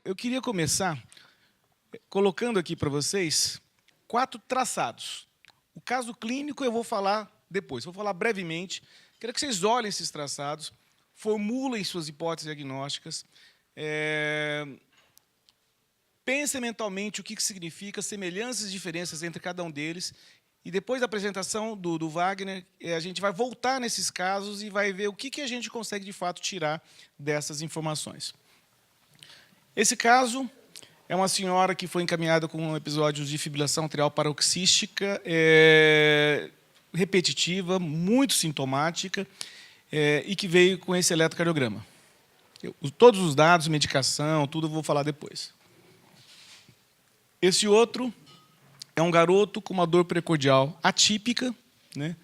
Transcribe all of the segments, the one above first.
eu queria começar colocando aqui para vocês 4 traçados. O caso clínico eu vou falar depois, vou falar brevemente. Quero que vocês olhem esses traçados, formulem suas hipóteses diagnósticas, pensem mentalmente o que significa, semelhanças e diferenças entre cada um deles, e depois da apresentação do Wagner, a gente vai voltar nesses casos e vai ver o que a gente consegue, de fato, tirar dessas informações. Esse caso é uma senhora que foi encaminhada com um episódio de fibrilação atrial paroxística, repetitiva, muito sintomática, e que veio com esse eletrocardiograma. Todos os dados, medicação, tudo eu vou falar depois. Esse outro é um garoto com uma dor precordial atípica, né,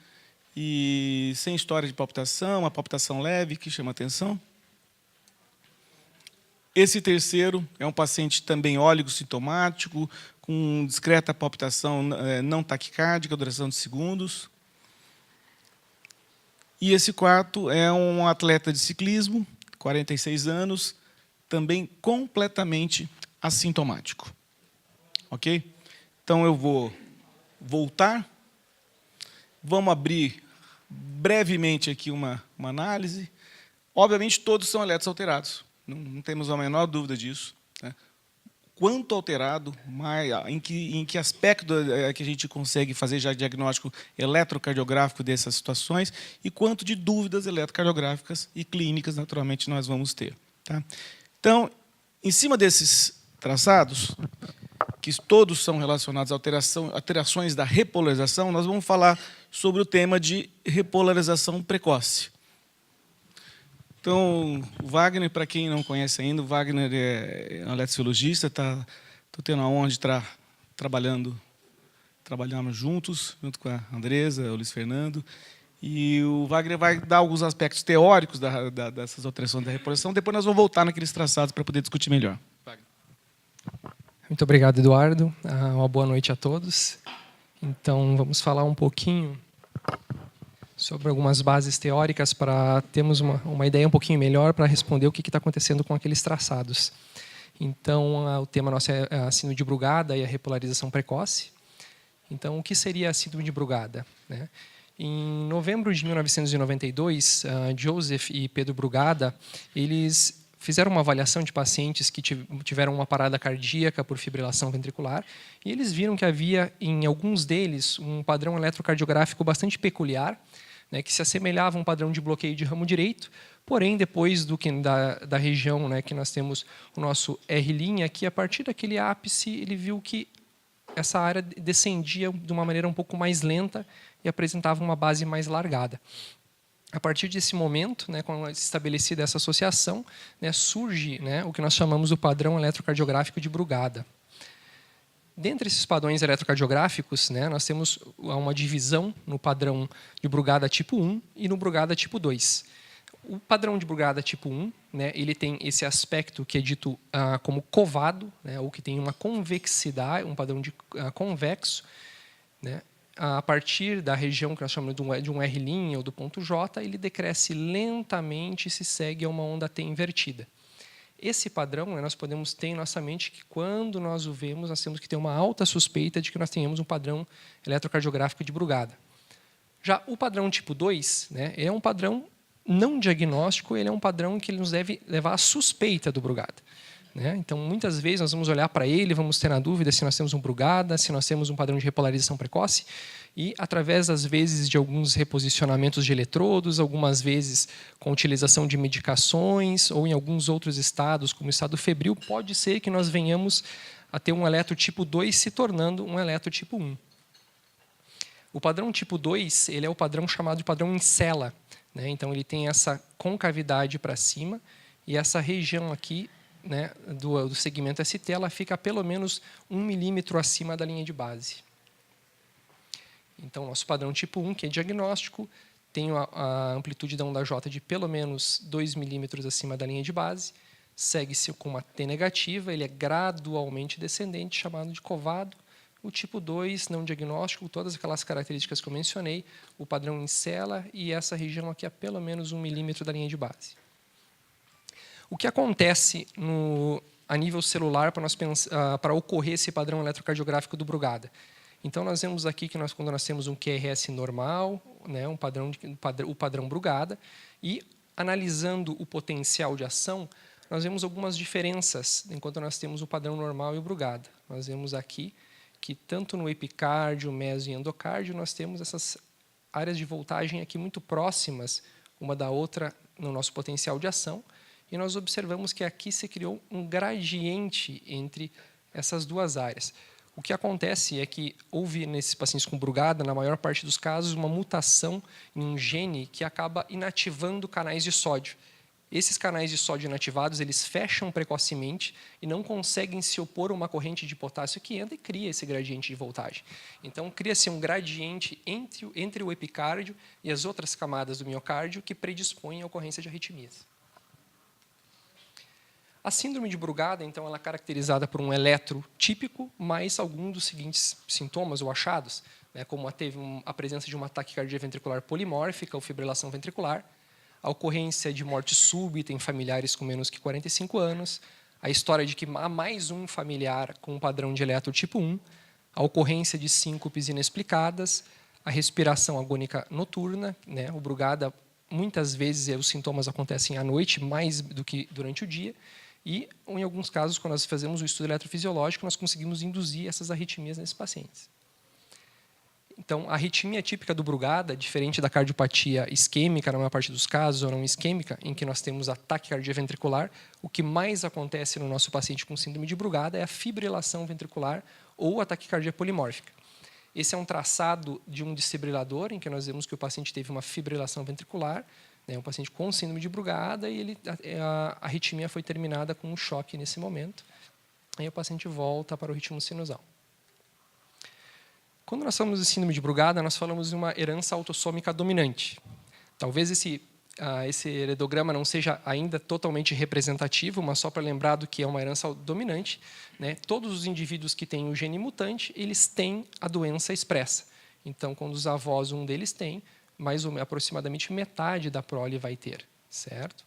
e sem história de palpitação, uma palpitação leve que chama atenção. Esse terceiro é um paciente também oligosintomático, com discreta palpitação não taquicárdica, duração de segundos. E esse quarto é um atleta de ciclismo, 46 anos, também completamente assintomático. Ok? Então, eu vou voltar. Vamos abrir brevemente aqui uma análise. Obviamente, todos são elétrons alterados. Não temos a menor dúvida disso, né? Quanto alterado, em que aspecto que a gente consegue fazer já diagnóstico eletrocardiográfico dessas situações e quanto de dúvidas eletrocardiográficas e clínicas, naturalmente, nós vamos ter. Tá? Então, em cima desses traçados, que todos são relacionados a alterações da repolarização, nós vamos falar sobre o tema de repolarização precoce. Então, o Wagner, para quem não conhece ainda, o Wagner é um eletrofisiologista, estou tendo a honra de estar trabalhamos juntos, junto com a Andresa, o Luiz Fernando, e o Wagner vai dar alguns aspectos teóricos dessas alterações da repolarização, depois nós vamos voltar naqueles traçados para poder discutir melhor. Wagner. Muito obrigado, Eduardo. Uma boa noite a todos. Então, vamos falar um pouquinho sobre algumas bases teóricas para termos uma ideia um pouquinho melhor para responder o que está acontecendo com aqueles traçados. Então, o tema nosso é a síndrome de Brugada e a repolarização precoce. Então, o que seria a síndrome de Brugada, né? Em novembro de 1992, Joseph e Pedro Brugada, eles fizeram uma avaliação de pacientes que tiveram uma parada cardíaca por fibrilação ventricular e eles viram que havia, em alguns deles, um padrão eletrocardiográfico bastante peculiar, né, que se assemelhava a um padrão de bloqueio de ramo direito, porém, depois da região, né, que nós temos o nosso R', que a partir daquele ápice ele viu que essa área descendia de uma maneira um pouco mais lenta e apresentava uma base mais largada. A partir desse momento, né, quando estabelecida essa associação, né, surge, né, o que nós chamamos do padrão eletrocardiográfico de Brugada. Dentre esses padrões eletrocardiográficos, né, nós temos uma divisão no padrão de Brugada tipo 1 e no Brugada tipo 2. O padrão de Brugada tipo 1, né, ele tem esse aspecto que é dito como covado, né, ou que tem uma convexidade, um padrão de convexo, né. A partir da região que nós chamamos de um R' ou do ponto J, ele decresce lentamente e se segue a uma onda T invertida. Esse padrão, né, nós podemos ter em nossa mente que, quando nós o vemos, nós temos que ter uma alta suspeita de que nós tenhamos um padrão eletrocardiográfico de Brugada. Já o padrão tipo 2, né, é um padrão não diagnóstico, ele é um padrão que ele nos deve levar à suspeita do Brugada. Né? Então, muitas vezes, nós vamos olhar para ele, vamos ter na dúvida se nós temos um Brugada, se nós temos um padrão de repolarização precoce, e, através, às vezes, de alguns reposicionamentos de eletrodos, algumas vezes com utilização de medicações, ou em alguns outros estados, como o estado febril, pode ser que nós venhamos a ter um eletro tipo 2 se tornando um eletro tipo 1. O padrão tipo 2 ele é o padrão chamado de padrão em cela. Né? Então, ele tem essa concavidade para cima, e essa região aqui, né, do segmento ST, ela fica pelo menos 1 milímetro acima da linha de base. Então, nosso padrão tipo 1, que é diagnóstico, tem a amplitude da onda J de pelo menos 2 milímetros acima da linha de base, segue-se com uma T negativa, ele é gradualmente descendente, chamado de covado. O tipo 2, não diagnóstico, todas aquelas características que eu mencionei, o padrão em cela e essa região aqui a pelo menos 1 milímetro da linha de base. O que acontece a nível celular para ocorrer esse padrão eletrocardiográfico do Brugada. Então, nós vemos aqui que quando nós temos um QRS normal, né, o padrão Brugada, e analisando o potencial de ação, nós vemos algumas diferenças enquanto nós temos o padrão normal e o Brugada. Nós vemos aqui que tanto no epicárdio, meso e endocárdio, nós temos essas áreas de voltagem aqui muito próximas uma da outra no nosso potencial de ação, e nós observamos que aqui se criou um gradiente entre essas duas áreas. O que acontece é que houve, nesses pacientes com Brugada, na maior parte dos casos, uma mutação em um gene que acaba inativando canais de sódio. Esses canais de sódio inativados, eles fecham precocemente e não conseguem se opor a uma corrente de potássio que entra e cria esse gradiente de voltagem. Então, cria-se um gradiente entre o epicárdio e as outras camadas do miocárdio que predispõem à ocorrência de arritmias. A síndrome de Brugada, então, ela é caracterizada por um eletro típico, mais algum dos seguintes sintomas ou achados, né, como a presença de uma taquicardia ventricular polimórfica ou fibrilação ventricular, a ocorrência de morte súbita em familiares com menos que 45 anos, a história de que há mais um familiar com um padrão de eletro tipo 1, a ocorrência de síncopes inexplicadas, a respiração agônica noturna, né, o Brugada, muitas vezes os sintomas acontecem à noite, mais do que durante o dia, e, em alguns casos, quando nós fazemos o estudo eletrofisiológico, nós conseguimos induzir essas arritmias nesses pacientes. Então, a arritmia típica do Brugada, diferente da cardiopatia isquêmica, na maior parte dos casos, ou não isquêmica, em que nós temos a taquicardia ventricular, o que mais acontece no nosso paciente com síndrome de Brugada é a fibrilação ventricular ou a taquicardia polimórfica. Esse é um traçado de um desfibrilador, em que nós vemos que o paciente teve uma fibrilação ventricular, né, um paciente com síndrome de Brugada, e a arritmia foi terminada com um choque nesse momento. Aí o paciente volta para o ritmo sinusal. Quando nós falamos de síndrome de Brugada, nós falamos de uma herança autossômica dominante. Talvez esse heredograma não seja ainda totalmente representativo, mas só para lembrar do que é uma herança dominante, né, todos os indivíduos que têm o gene mutante, eles têm a doença expressa. Então, quando os avós, um deles tem, aproximadamente metade da prole vai ter, certo?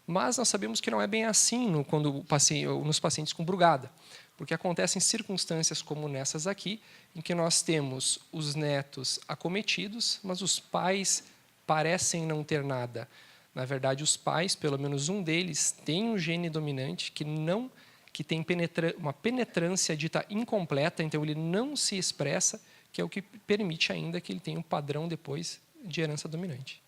Mas nós sabemos que não é bem assim nos pacientes com Brugada, porque acontecem circunstâncias como nessas aqui, em que nós temos os netos acometidos, mas os pais parecem não ter nada. Na verdade, os pais, pelo menos um deles, tem um gene dominante que tem uma penetrância dita incompleta, então ele não se expressa, que é o que permite ainda que ele tenha um padrão depois de herança dominante.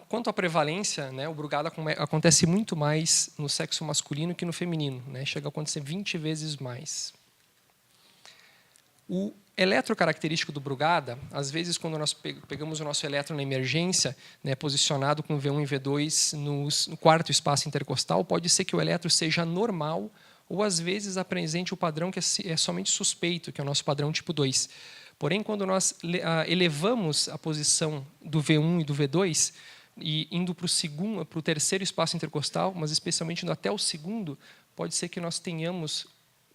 Quanto à prevalência, né, o Brugada acontece muito mais no sexo masculino que no feminino, né, chega a acontecer 20 vezes mais. O eletrocaracterístico do Brugada, às vezes, quando nós pegamos o nosso eletro na emergência, né, posicionado com V1 e V2 no quarto espaço intercostal, pode ser que o eletro seja normal ou, às vezes, apresente o padrão que é somente suspeito, que é o nosso padrão tipo 2. Porém, quando nós elevamos a posição do V1 e do V2, e indo para o terceiro espaço intercostal, mas especialmente indo até o segundo, pode ser que nós tenhamos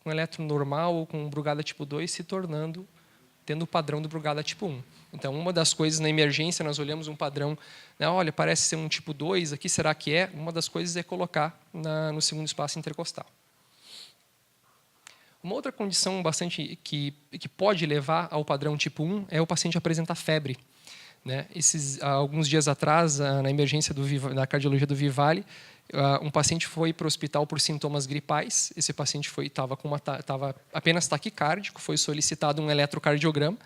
um eletro normal ou com um Brugada tipo 2 tendo o padrão do Brugada tipo 1. Então, uma das coisas na emergência, nós olhamos um padrão, né, olha, parece ser um tipo 2, aqui será que é? Uma das coisas é colocar no segundo espaço intercostal. Uma outra condição bastante que pode levar ao padrão tipo 1 é o paciente apresentar febre. Né? Alguns dias atrás, na emergência da cardiologia do Vivale, um paciente foi para o hospital por sintomas gripais. Esse paciente estava apenas taquicárdico, foi solicitado um eletrocardiograma.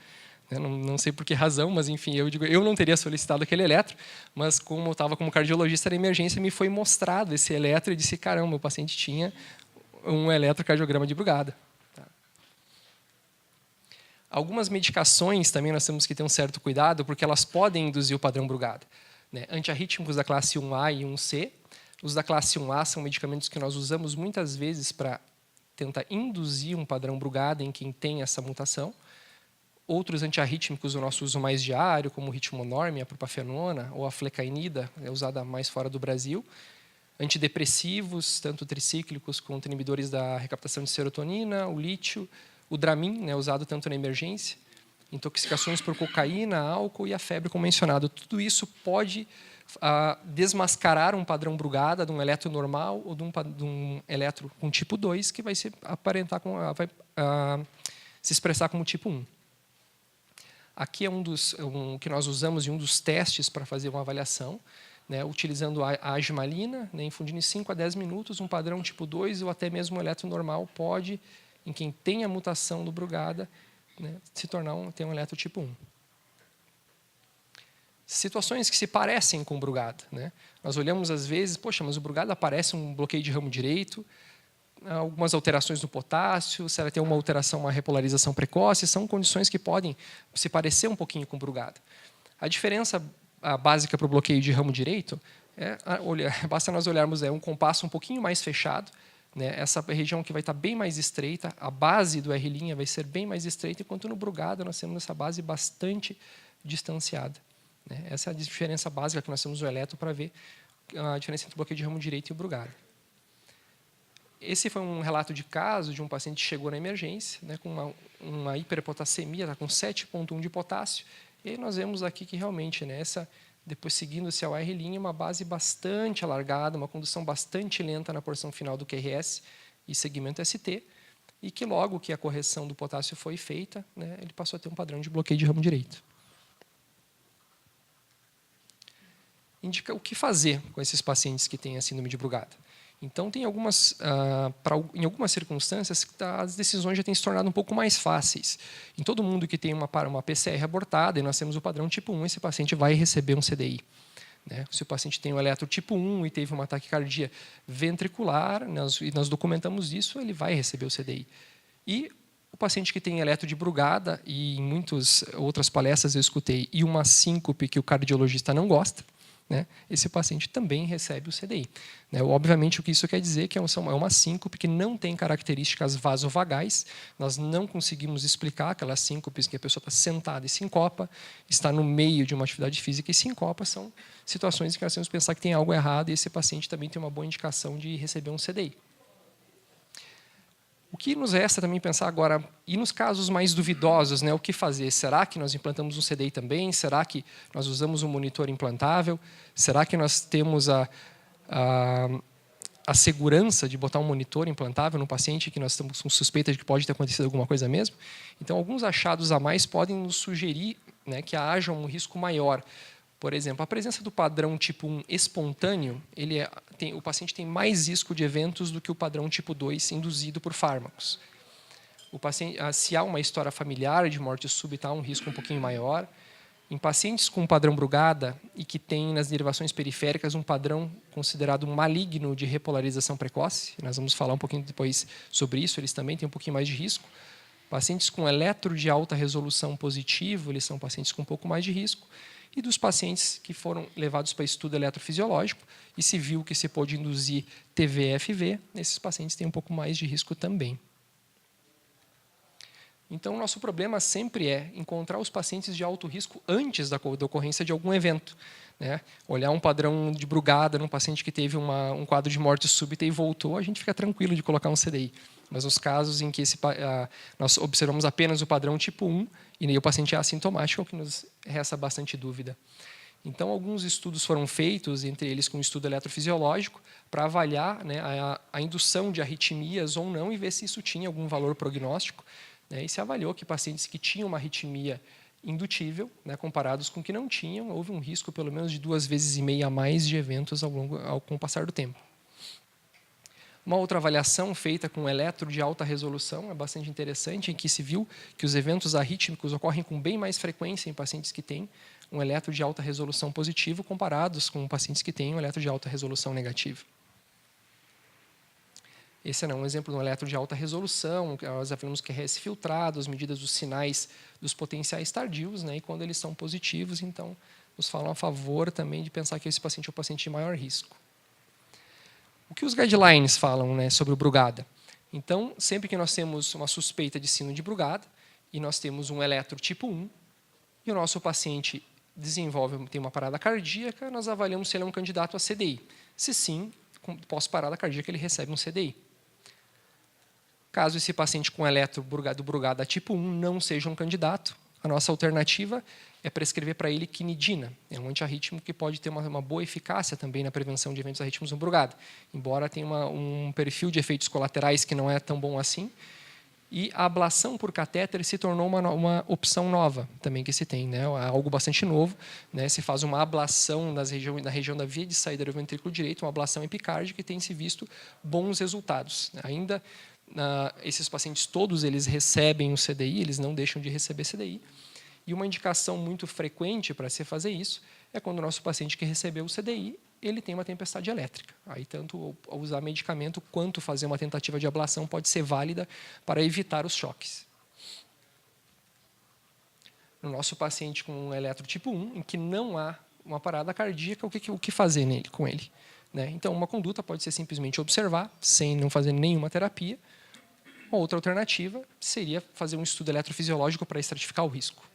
Né? Não sei por que razão, mas enfim, eu não teria solicitado aquele eletro, mas como eu estava como cardiologista na emergência, me foi mostrado esse eletro e disse, caramba, o paciente tinha um eletrocardiograma de Brugada. Algumas medicações também nós temos que ter um certo cuidado, porque elas podem induzir o padrão Brugada. Né? Antiarrítmicos da classe 1A e 1C. Os da classe 1A são medicamentos que nós usamos muitas vezes para tentar induzir um padrão Brugada em quem tem essa mutação. Outros antiarrítmicos o nosso uso mais diário, como o ritmonorme, a propafenona ou a flecainida, é usada mais fora do Brasil. Antidepressivos, tanto tricíclicos quanto inibidores da recaptação de serotonina, o lítio, o Dramin, né, usado tanto na emergência, intoxicações por cocaína, álcool e a febre, como mencionado. Tudo isso pode desmascarar um padrão Brugada de um eletro normal ou de um eletro com tipo 2, que vai se aparentar vai se expressar como tipo 1. Aqui é um que nós usamos em um dos testes para fazer uma avaliação, né, utilizando a agimalina, né, infundindo em 5 a 10 minutos, um padrão tipo 2 ou até mesmo um eletro normal pode, em quem tem a mutação do Brugada, né, ter um eletro tipo 1. Situações que se parecem com o Brugada, né? Nós olhamos às vezes, poxa, mas o Brugada parece um bloqueio de ramo direito, algumas alterações no potássio, se ela tem uma alteração, uma repolarização precoce, são condições que podem se parecer um pouquinho com o Brugada. A diferença básica para o bloqueio de ramo direito basta nós olharmos um compasso um pouquinho mais fechado, né? Essa região que vai estar bem mais estreita, a base do R' vai ser bem mais estreita, enquanto no Brugada nós temos essa base bastante distanciada. Essa é a diferença básica que nós temos no eletro para ver a diferença entre o bloqueio de ramo direito e o Brugada. Esse foi um relato de caso de um paciente que chegou na emergência, né, com uma hiperpotassemia, tá, com 7,1 de potássio. E aí nós vemos aqui que realmente, né, depois seguindo-se ao R', uma base bastante alargada, uma condução bastante lenta na porção final do QRS e segmento ST, e que logo que a correção do potássio foi feita, né, ele passou a ter um padrão de bloqueio de ramo direito. Indica o que fazer com esses pacientes que têm a síndrome de Brugada. Então, tem em algumas circunstâncias, as decisões já têm se tornado um pouco mais fáceis. Em todo mundo que tem uma PCR abortada, e nós temos o padrão tipo 1, esse paciente vai receber um CDI. Né? Se o paciente tem o eletro tipo 1 e teve uma taquicardia ventricular, e nós documentamos isso, ele vai receber o CDI. E o paciente que tem eletro de Brugada, e em muitas outras palestras eu escutei, e uma síncope que o cardiologista não gosta, né, esse paciente também recebe o CDI. Né, obviamente, o que isso quer dizer é que é uma síncope que não tem características vasovagais, nós não conseguimos explicar aquelas síncopes que a pessoa está sentada e sincopa, está no meio de uma atividade física e sincopa, são situações em que nós temos que pensar que tem algo errado e esse paciente também tem uma boa indicação de receber um CDI. O que nos resta também pensar agora, e nos casos mais duvidosos, né, o que fazer? Será que nós implantamos um CDI também? Será que nós usamos um monitor implantável? Será que nós temos a segurança de botar um monitor implantável no paciente que nós estamos com suspeita de que pode ter acontecido alguma coisa mesmo? Então, alguns achados a mais podem nos sugerir, né, que haja um risco maior. Por exemplo, a presença do padrão tipo 1 espontâneo, o paciente tem mais risco de eventos do que o padrão tipo 2 induzido por fármacos. Se há uma história familiar de morte súbita, há um risco um pouquinho maior. Em pacientes com padrão Brugada e que têm nas derivações periféricas um padrão considerado maligno de repolarização precoce, nós vamos falar um pouquinho depois sobre isso, eles também têm um pouquinho mais de risco. Pacientes com eletro de alta resolução positivo, eles são pacientes com um pouco mais de risco. E dos pacientes que foram levados para estudo eletrofisiológico e se viu que se pôde induzir TVFV, esses pacientes têm um pouco mais de risco também. Então, o nosso problema sempre é encontrar os pacientes de alto risco antes da ocorrência de algum evento. Né? Olhar um padrão de Brugada num paciente que teve um quadro de morte súbita e voltou, a gente fica tranquilo de colocar um CDI. Mas nos casos em que nós observamos apenas o padrão tipo 1 e o paciente é assintomático, é o que nos resta bastante dúvida. Então, alguns estudos foram feitos, entre eles com um estudo eletrofisiológico, para avaliar, né, a indução de arritmias ou não e ver se isso tinha algum valor prognóstico. Né, e se avaliou que pacientes que tinham uma arritmia indutível, né, comparados com que não tinham, houve um risco pelo menos de 2,5 vezes a mais de eventos com o passar do tempo. Uma outra avaliação feita com eletro de alta resolução é bastante interessante, em que se viu que os eventos arrítmicos ocorrem com bem mais frequência em pacientes que têm um eletro de alta resolução positivo comparados com pacientes que têm um eletro de alta resolução negativo. Esse é um exemplo de um eletro de alta resolução, nós avaliamos QRS filtrado, as medidas dos sinais dos potenciais tardios, né, e quando eles são positivos, então, nos falam a favor também de pensar que esse paciente é o paciente de maior risco. O que os guidelines falam, né, sobre o Brugada? Então, sempre que nós temos uma suspeita de síndrome de Brugada e nós temos um eletro tipo 1 e o nosso paciente tem uma parada cardíaca, nós avaliamos se ele é um candidato a CDI. Se sim, pós-parada cardíaca, ele recebe um CDI. Caso esse paciente com eletro do Brugada tipo 1 não seja um candidato, a nossa alternativa é prescrever para ele quinidina. É um antiarrítmico que pode ter uma boa eficácia também na prevenção de eventos arrítmicos no brugada, embora tenha um perfil de efeitos colaterais que não é tão bom assim. E a ablação por catéter se tornou uma opção nova também que se tem, né? Algo bastante novo, né? Se faz uma ablação na região da via de saída do ventrículo direito, uma ablação epicárdica, que tem se visto bons resultados. Ainda esses pacientes todos eles recebem o CDI, eles não deixam de receber CDI. E uma indicação muito frequente para se fazer isso é quando o nosso paciente que recebeu o CDI ele tem uma tempestade elétrica. Aí, tanto usar medicamento quanto fazer uma tentativa de ablação pode ser válida para evitar os choques. No nosso paciente com um eletro tipo 1, em que não há uma parada cardíaca, o que fazer com ele? Né? Então, uma conduta pode ser simplesmente observar, sem não fazer nenhuma terapia. Outra alternativa seria fazer um estudo eletrofisiológico para estratificar o risco.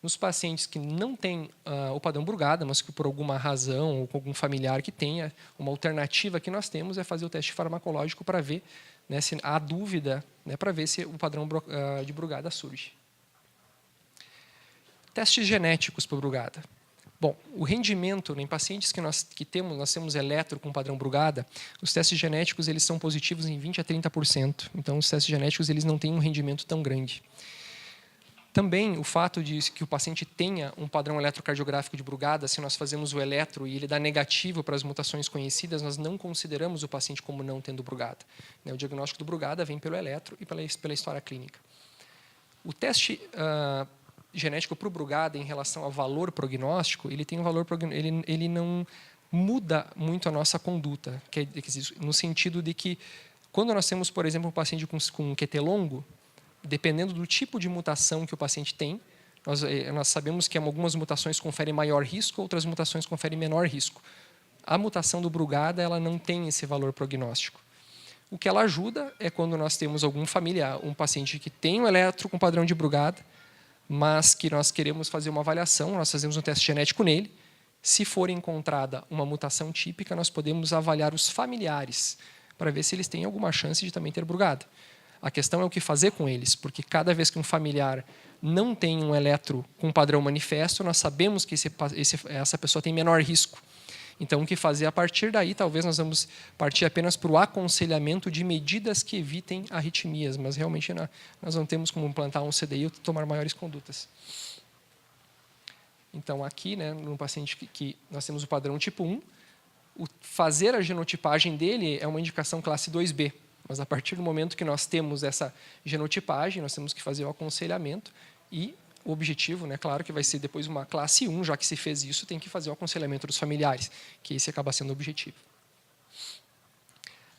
Nos pacientes que não têm o padrão Brugada, mas que por alguma razão ou com algum familiar que tenha, uma alternativa que nós temos é fazer o teste farmacológico para ver, né, se há dúvida, né, para ver se o padrão de Brugada surge. Testes genéticos para Brugada. Bom, o rendimento em pacientes que nós temos eletro com padrão Brugada, os testes genéticos eles são positivos em 20% a 30%. Então, os testes genéticos eles não têm um rendimento tão grande. Também o fato de que o paciente tenha um padrão eletrocardiográfico de Brugada, se nós fazemos o eletro e ele dá negativo para as mutações conhecidas, nós não consideramos o paciente como não tendo Brugada. O diagnóstico do Brugada vem pelo eletro e pela história clínica. O teste genético para o Brugada em relação ao valor prognóstico, ele tem um valor ele não muda muito a nossa conduta, no sentido de que quando nós temos, por exemplo, um paciente com um QT longo, dependendo do tipo de mutação que o paciente tem, nós sabemos que algumas mutações conferem maior risco, outras mutações conferem menor risco. A mutação do Brugada ela não tem esse valor prognóstico. O que ela ajuda é quando nós temos algum familiar, um paciente que tem um eletro com padrão de Brugada, mas que nós queremos fazer uma avaliação, nós fazemos um teste genético nele. Se for encontrada uma mutação típica, nós podemos avaliar os familiares para ver se eles têm alguma chance de também ter Brugada. A questão é o que fazer com eles, porque cada vez que um familiar não tem um eletro com padrão manifesto, nós sabemos que essa pessoa tem menor risco. Então, o que fazer a partir daí? Talvez nós vamos partir apenas para o aconselhamento de medidas que evitem arritmias, mas realmente nós não temos como implantar um CDI ou tomar maiores condutas. Então, aqui, né, no paciente que nós temos o padrão tipo 1, fazer a genotipagem dele é uma indicação classe 2B. Mas, a partir do momento que nós temos essa genotipagem, nós temos que fazer o aconselhamento e o objetivo, né, claro, que vai ser depois uma classe 1, já que se fez isso, tem que fazer o aconselhamento dos familiares, que esse acaba sendo o objetivo.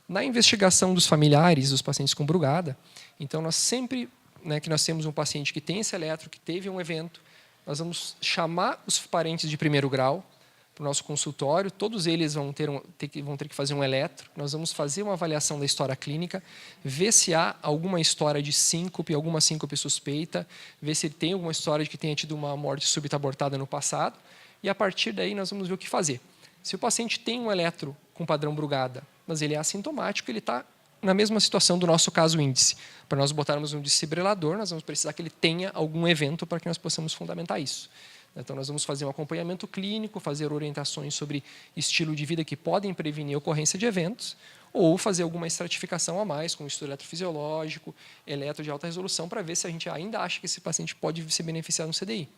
Na investigação dos familiares, dos pacientes com Brugada, então, nós sempre, né, que nós temos um paciente que tem esse eletro, que teve um evento, nós vamos chamar os parentes de primeiro grau, para o nosso consultório, todos eles vão ter que fazer um eletro, nós vamos fazer uma avaliação da história clínica, ver se há alguma história de síncope, alguma síncope suspeita, ver se ele tem alguma história de que tenha tido uma morte súbita abortada no passado, e a partir daí nós vamos ver o que fazer. Se o paciente tem um eletro com padrão Brugada, mas ele é assintomático, ele está na mesma situação do nosso caso índice. Para nós botarmos um desfibrilador, nós vamos precisar que ele tenha algum evento para que nós possamos fundamentar isso. Então, nós vamos fazer um acompanhamento clínico, fazer orientações sobre estilo de vida que podem prevenir a ocorrência de eventos, ou fazer alguma estratificação a mais, com estudo eletrofisiológico, eletro de alta resolução, para ver se a gente ainda acha que esse paciente pode se beneficiar no CDI.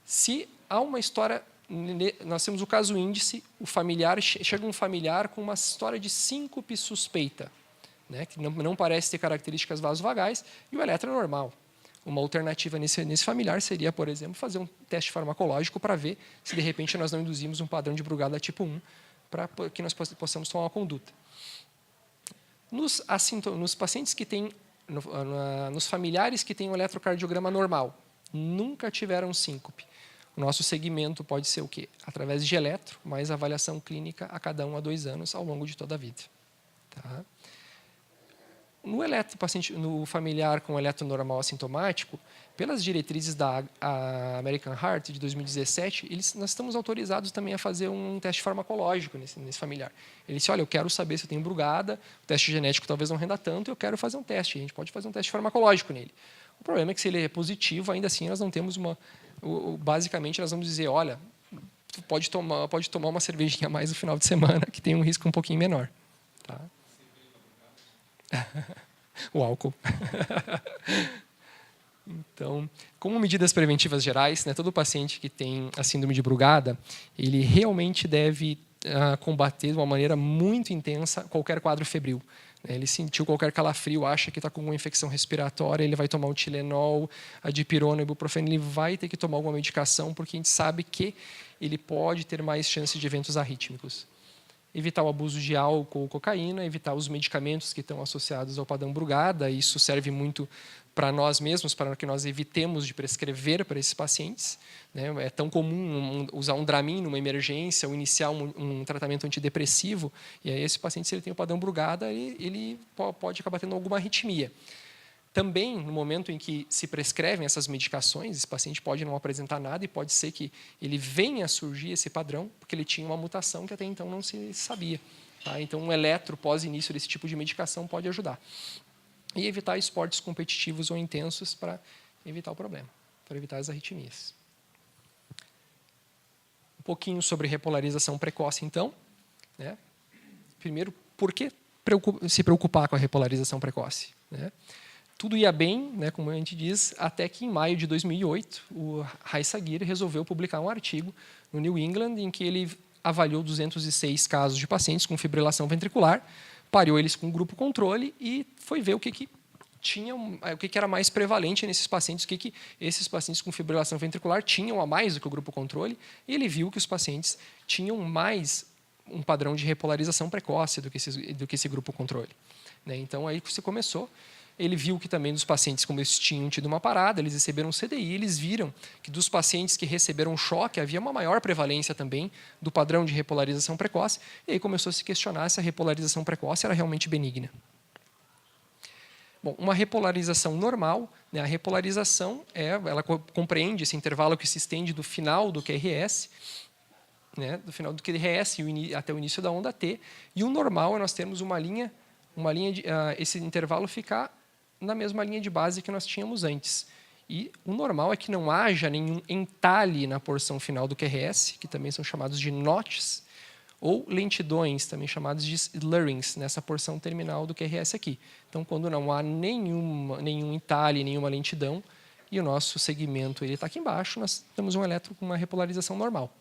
Se há uma história, nós temos o caso índice, chega um familiar com uma história de síncope suspeita, né, que não parece ter características vasovagais, e o eletro é normal. Uma alternativa nesse familiar seria, por exemplo, fazer um teste farmacológico para ver se, de repente, nós não induzimos um padrão de Brugada tipo 1 para que nós possamos tomar uma conduta. Nos pacientes que têm, nos familiares que têm um eletrocardiograma normal, nunca tiveram síncope, o nosso segmento pode ser o quê? Através de eletro, mais avaliação clínica a cada 1 a 2 anos ao longo de toda a vida. Tá? No familiar com eletro normal assintomático, pelas diretrizes da American Heart de 2017, nós estamos autorizados também a fazer um teste farmacológico nesse familiar. Ele disse, olha, eu quero saber se eu tenho Brugada, o teste genético talvez não renda tanto, eu quero fazer um teste. A gente pode fazer um teste farmacológico nele. O problema é que se ele é positivo, ainda assim nós não temos basicamente nós vamos dizer, olha, tu pode tomar uma cervejinha a mais no final de semana, que tem um risco um pouquinho menor. Tá? O álcool. Então, como medidas preventivas gerais, né, todo paciente que tem a síndrome de Brugada, ele realmente deve combater de uma maneira muito intensa qualquer quadro febril. Ele sentiu qualquer calafrio, acha que está com uma infecção respiratória, ele vai tomar o Tilenol, a dipirona, o ibuprofeno, ele vai ter que tomar alguma medicação, porque a gente sabe que ele pode ter mais chance de eventos arrítmicos. Evitar o abuso de álcool ou cocaína, evitar os medicamentos que estão associados ao padrão Brugada. Isso serve muito para nós mesmos, para que nós evitemos de prescrever para esses pacientes. É tão comum usar um Dramin numa emergência ou iniciar um tratamento antidepressivo, e aí esse paciente, se ele tem o padrão Brugada, ele pode acabar tendo alguma arritmia. Também, no momento em que se prescrevem essas medicações, esse paciente pode não apresentar nada e pode ser que ele venha a surgir esse padrão, porque ele tinha uma mutação que até então não se sabia. Tá? Então, um eletro pós-início desse tipo de medicação pode ajudar. E evitar esportes competitivos ou intensos para evitar o problema, para evitar as arritmias. Um pouquinho sobre repolarização precoce, então. Primeiro, por que se preocupar com a repolarização precoce? Tudo ia bem, como a gente diz, até que em maio de 2008, o Rai Saghir resolveu publicar um artigo no New England em que ele avaliou 206 casos de pacientes com fibrilação ventricular, pareou eles com um grupo controle e foi ver o que era mais prevalente nesses pacientes, o que esses pacientes com fibrilação ventricular tinham a mais do que o grupo controle, e ele viu que os pacientes tinham mais um padrão de repolarização precoce do que esse grupo controle. Então, aí você começou. Ele viu que também dos pacientes, como eles tinham tido uma parada, eles receberam CDI, eles viram que dos pacientes que receberam choque havia uma maior prevalência também do padrão de repolarização precoce, e aí começou a se questionar se a repolarização precoce era realmente benigna. Bom, uma repolarização normal, a repolarização ela compreende esse intervalo que se estende do final do QRS, do final do QRS até o início da onda T, e o normal é nós termos uma linha de, esse intervalo ficar na mesma linha de base que nós tínhamos antes. E o normal é que não haja nenhum entalhe na porção final do QRS, que também são chamados de notches, ou lentidões, também chamados de slurrings, nessa porção terminal do QRS aqui. Então, quando não há nenhum entalhe, nenhuma lentidão, e o nosso segmento está aqui embaixo, nós temos um eletro com uma repolarização normal.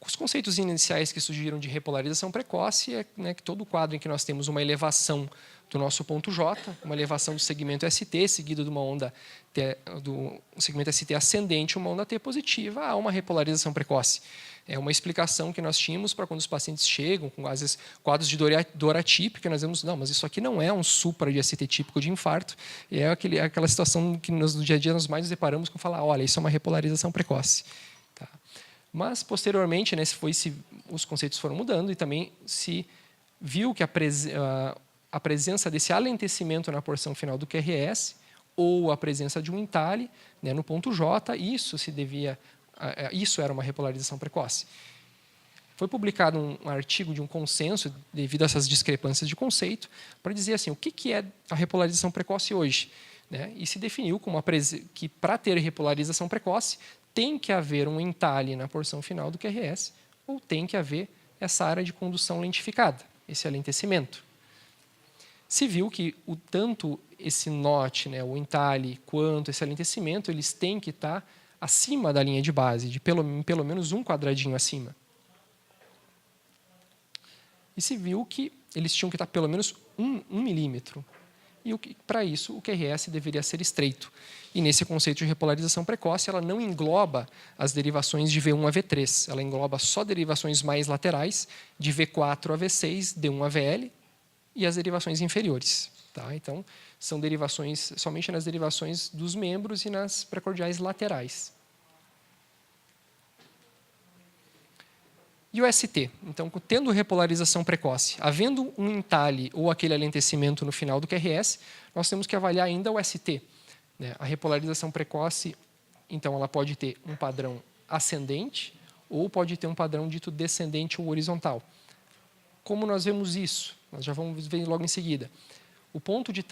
Os conceitos iniciais que surgiram de repolarização precoce é que todo quadro em que nós temos uma elevação do nosso ponto J, uma elevação do segmento ST, seguido de uma onda do segmento ST ascendente, uma onda T positiva, há uma repolarização precoce. É uma explicação que nós tínhamos para quando os pacientes chegam com, às vezes, quadros de dor atípica, nós vemos, não, mas isso aqui não é um supra de ST típico de infarto, é aquela situação que no dia a dia nós mais nos deparamos com falar, olha, isso é uma repolarização precoce. Tá? Mas, posteriormente, os conceitos foram mudando e também se viu que a presença desse alentecimento na porção final do QRS ou a presença de um entalhe no ponto J, isso era uma repolarização precoce. Foi publicado um artigo de um consenso, devido a essas discrepâncias de conceito, para dizer assim, o que é a repolarização precoce hoje. E se definiu como que, para ter repolarização precoce, tem que haver um entalhe na porção final do QRS ou tem que haver essa área de condução lentificada, esse alentecimento. Se viu que tanto esse NOT, o entalhe, quanto esse alentecimento, eles têm que estar acima da linha de base, de pelo menos um quadradinho acima. E se viu que eles tinham que estar pelo menos um milímetro. E para isso o QRS deveria ser estreito. E nesse conceito de repolarização precoce, ela não engloba as derivações de V1 a V3, ela engloba só derivações mais laterais, de V4 a V6, D1 a VL, e as derivações inferiores. Tá? Então, são derivações somente nas derivações dos membros e nas precordiais laterais. E o ST? Então, tendo repolarização precoce, havendo um entalhe ou aquele alentecimento no final do QRS, nós temos que avaliar ainda o ST. A repolarização precoce, então, ela pode ter um padrão ascendente ou pode ter um padrão dito descendente ou horizontal. Como nós vemos isso? Nós já vamos ver logo em seguida. O ponto de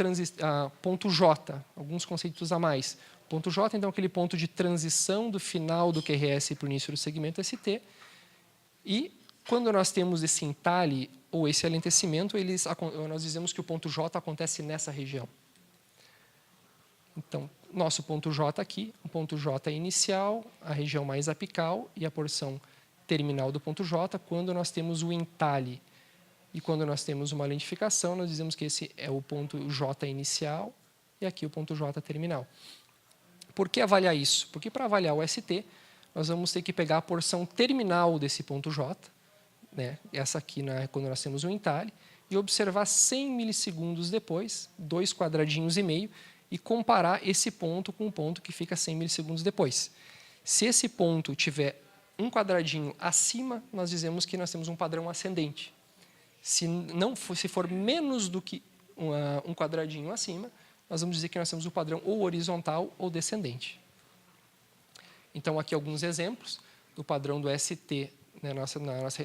ponto J, alguns conceitos a mais. Ponto J, então, é aquele ponto de transição do final do QRS para o início do segmento ST. E, quando nós temos esse entalhe ou esse alentecimento, nós dizemos que o ponto J acontece nessa região. Então, nosso ponto J aqui, o ponto J inicial, a região mais apical e a porção terminal do ponto J, quando nós temos o entalhe. E quando nós temos uma lentificação, nós dizemos que esse é o ponto J inicial e aqui o ponto J terminal. Por que avaliar isso? Porque para avaliar o ST, nós vamos ter que pegar a porção terminal desse ponto J, né, essa aqui quando nós temos o entalhe, e observar 100 milissegundos depois, 2 quadradinhos e meio, e comparar esse ponto com o ponto que fica 100 milissegundos depois. Se esse ponto tiver um quadradinho acima, nós dizemos que nós temos um padrão ascendente. Se for menos do que um quadradinho acima, nós vamos dizer que nós temos um padrão ou horizontal ou descendente. Então, aqui alguns exemplos do padrão do ST, né,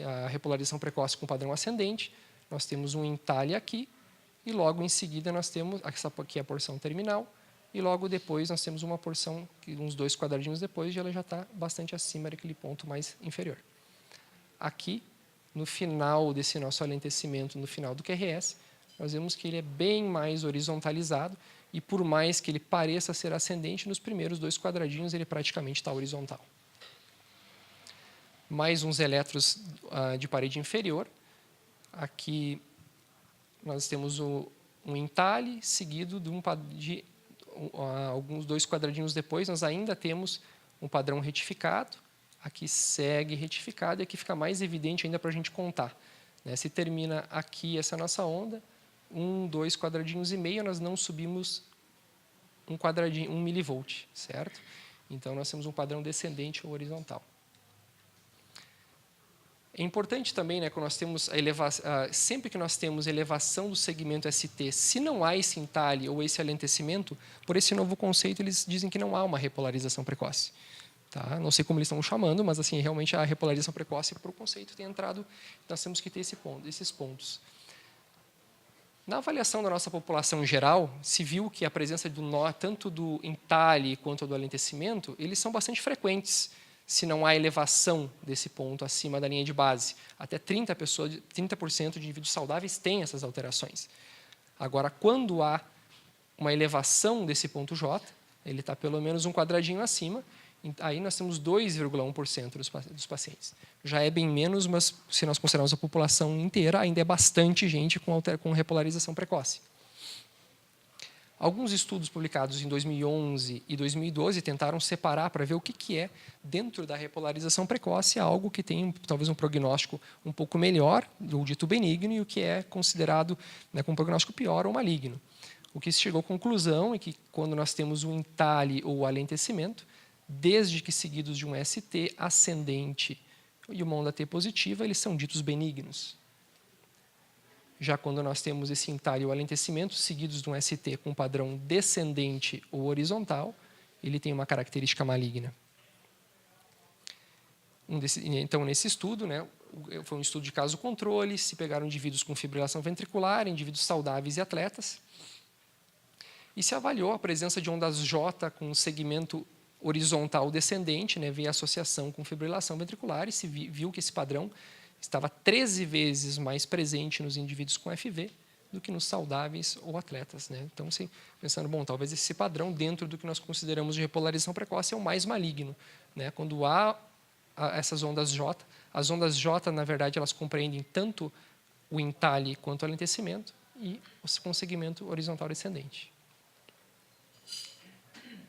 a repolarização precoce com padrão ascendente. Nós temos um entalhe aqui, e logo em seguida nós temos, essa aqui é a porção terminal, e logo depois nós temos uma porção, que uns 2 quadradinhos depois, ela já está bastante acima daquele ponto mais inferior. Aqui, no final desse nosso alentecimento, no final do QRS, nós vemos que ele é bem mais horizontalizado, e por mais que ele pareça ser ascendente, nos primeiros 2 quadradinhos ele praticamente está horizontal. Mais uns elétrons de parede inferior. Aqui nós temos um entalhe, seguido de alguns 2 quadradinhos depois, nós ainda temos um padrão retificado. Aqui segue retificado, e aqui fica mais evidente ainda para a gente contar. Se termina aqui essa nossa onda, 2 quadradinhos e meio, nós não subimos um quadradinho, 1 milivolt, certo? Então, nós temos um padrão descendente ou horizontal. É importante também, né, quando nós temos sempre que nós temos elevação do segmento ST, se não há esse entalhe ou esse alentecimento, por esse novo conceito, eles dizem que não há uma repolarização precoce. Tá? Não sei como eles estão chamando, mas assim, realmente a repolarização precoce, por o conceito, tem entrado, nós temos que ter esses pontos. Na avaliação da nossa população geral, se viu que a presença tanto do entalhe quanto do alentecimento, eles são bastante frequentes, se não há elevação desse ponto acima da linha de base. Até 30% de indivíduos saudáveis têm essas alterações. Agora, quando há uma elevação desse ponto J, ele está pelo menos um quadradinho acima, aí nós temos 2,1% dos pacientes. Já é bem menos, mas se nós considerarmos a população inteira, ainda é bastante gente com repolarização precoce. Alguns estudos publicados em 2011 e 2012 tentaram separar para ver o que é, dentro da repolarização precoce, algo que tem talvez um prognóstico um pouco melhor, ou dito benigno, e o que é considerado, né, com um prognóstico pior ou maligno. O que se chegou à conclusão é que, quando nós temos um entalhe ou alentecimento, desde que seguidos de um ST ascendente e uma onda T positiva, eles são ditos benignos. Já quando nós temos esse entalhe ou alentecimento, seguidos de um ST com padrão descendente ou horizontal, ele tem uma característica maligna. Então, nesse estudo, né, foi um estudo de caso controle, se pegaram indivíduos com fibrilação ventricular, indivíduos saudáveis e atletas, e se avaliou a presença de ondas J com segmento horizontal descendente, né, via associação com fibrilação ventricular, e se viu que esse padrão estava 13 vezes mais presente nos indivíduos com FV do que nos saudáveis ou atletas, né? Então, pensando, bom, talvez esse padrão, dentro do que nós consideramos de repolarização precoce, é o mais maligno, né? Quando há essas ondas J, as ondas J, na verdade, elas compreendem tanto o entalhe quanto o alentecimento e com segmento horizontal descendente.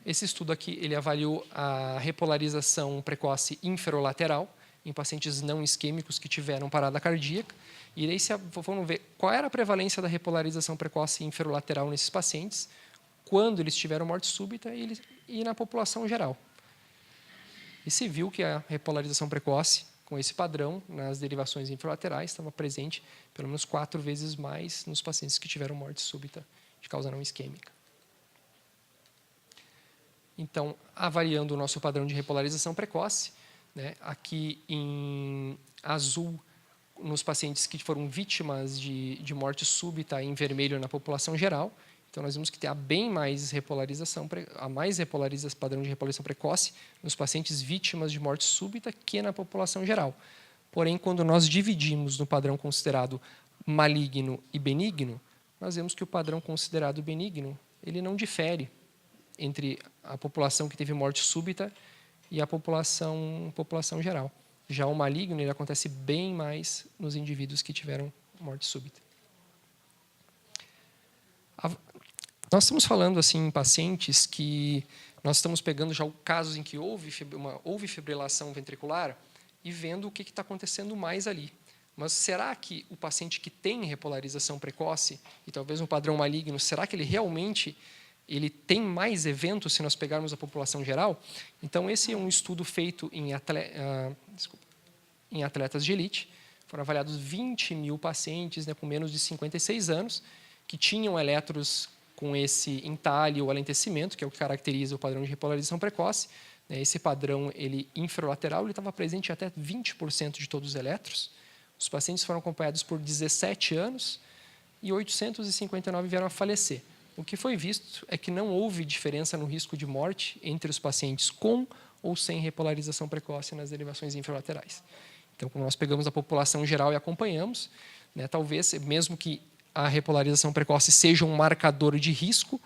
Esse estudo aqui, ele avaliou a repolarização precoce inferolateral em pacientes não isquêmicos que tiveram parada cardíaca. E aí vamos ver qual era a prevalência da repolarização precoce inferolateral nesses pacientes, quando eles tiveram morte súbita e na população geral. E se viu que a repolarização precoce, com esse padrão, nas derivações inferolaterais, estava presente pelo menos 4 vezes mais nos pacientes que tiveram morte súbita de causa não isquêmica. Então, avaliando o nosso padrão de repolarização precoce, né, aqui em azul nos pacientes que foram vítimas de morte súbita em vermelho na população geral. Então, nós vimos que há bem mais repolarização, padrão de repolarização precoce nos pacientes vítimas de morte súbita que na população geral. Porém, quando nós dividimos no padrão considerado maligno e benigno, nós vemos que o padrão considerado benigno ele não difere entre a população que teve morte súbita e a população geral. Já o maligno ele acontece bem mais nos indivíduos que tiveram morte súbita. Nós estamos falando assim em pacientes que nós estamos pegando já casos em que houve fibrilação ventricular e vendo o que está acontecendo mais ali. Mas será que o paciente que tem repolarização precoce e talvez um padrão maligno, será que ele realmente tem mais eventos se nós pegarmos a população geral? Então, esse é um estudo feito em atletas de elite. Foram avaliados 20 mil pacientes, né, com menos de 56 anos, que tinham eletros com esse entalhe ou alentecimento, que é o que caracteriza o padrão de repolarização precoce. Esse padrão inferolateral ele estava presente em até 20% de todos os eletros. Os pacientes foram acompanhados por 17 anos e 859 vieram a falecer. O que foi visto é que não houve diferença no risco de morte entre os pacientes com ou sem repolarização precoce nas derivações inferolaterais. Então, quando nós pegamos a população geral e acompanhamos, né, talvez, mesmo que a repolarização precoce seja um marcador de risco,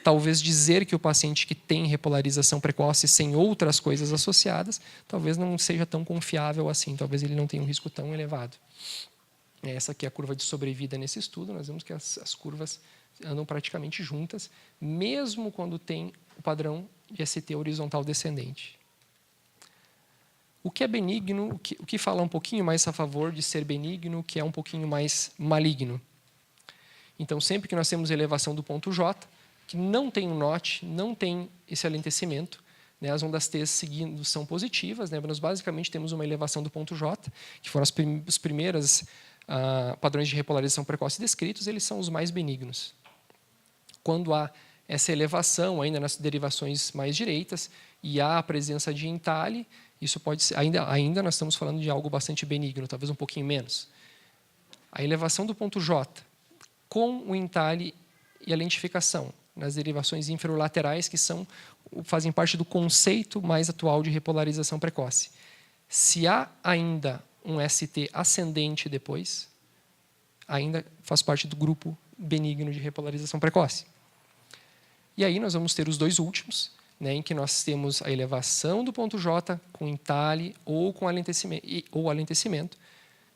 talvez dizer que o paciente que tem repolarização precoce sem outras coisas associadas, talvez não seja tão confiável assim, talvez ele não tenha um risco tão elevado. Essa aqui é a curva de sobrevida nesse estudo, nós vemos que as curvas andam praticamente juntas, mesmo quando tem o padrão de ST horizontal descendente. O que é benigno, o que fala um pouquinho mais a favor de ser benigno, o que é um pouquinho mais maligno. Então, sempre que nós temos elevação do ponto J, que não tem um NOT, não tem esse alentecimento, né, as ondas T seguindo são positivas, né, nós basicamente temos uma elevação do ponto J, que foram os primeiros padrões de repolarização precoce descritos, eles são os mais benignos. Quando há essa elevação, ainda nas derivações mais direitas, e há a presença de entalhe, isso pode ser, ainda nós estamos falando de algo bastante benigno, talvez um pouquinho menos. A elevação do ponto J, com o entalhe e a lentificação, nas derivações inferolaterais, que fazem parte do conceito mais atual de repolarização precoce. Se há ainda um ST ascendente depois, ainda faz parte do grupo benigno de repolarização precoce. E aí nós vamos ter os dois últimos, né, em que nós temos a elevação do ponto J com entalhe ou com alentecimento.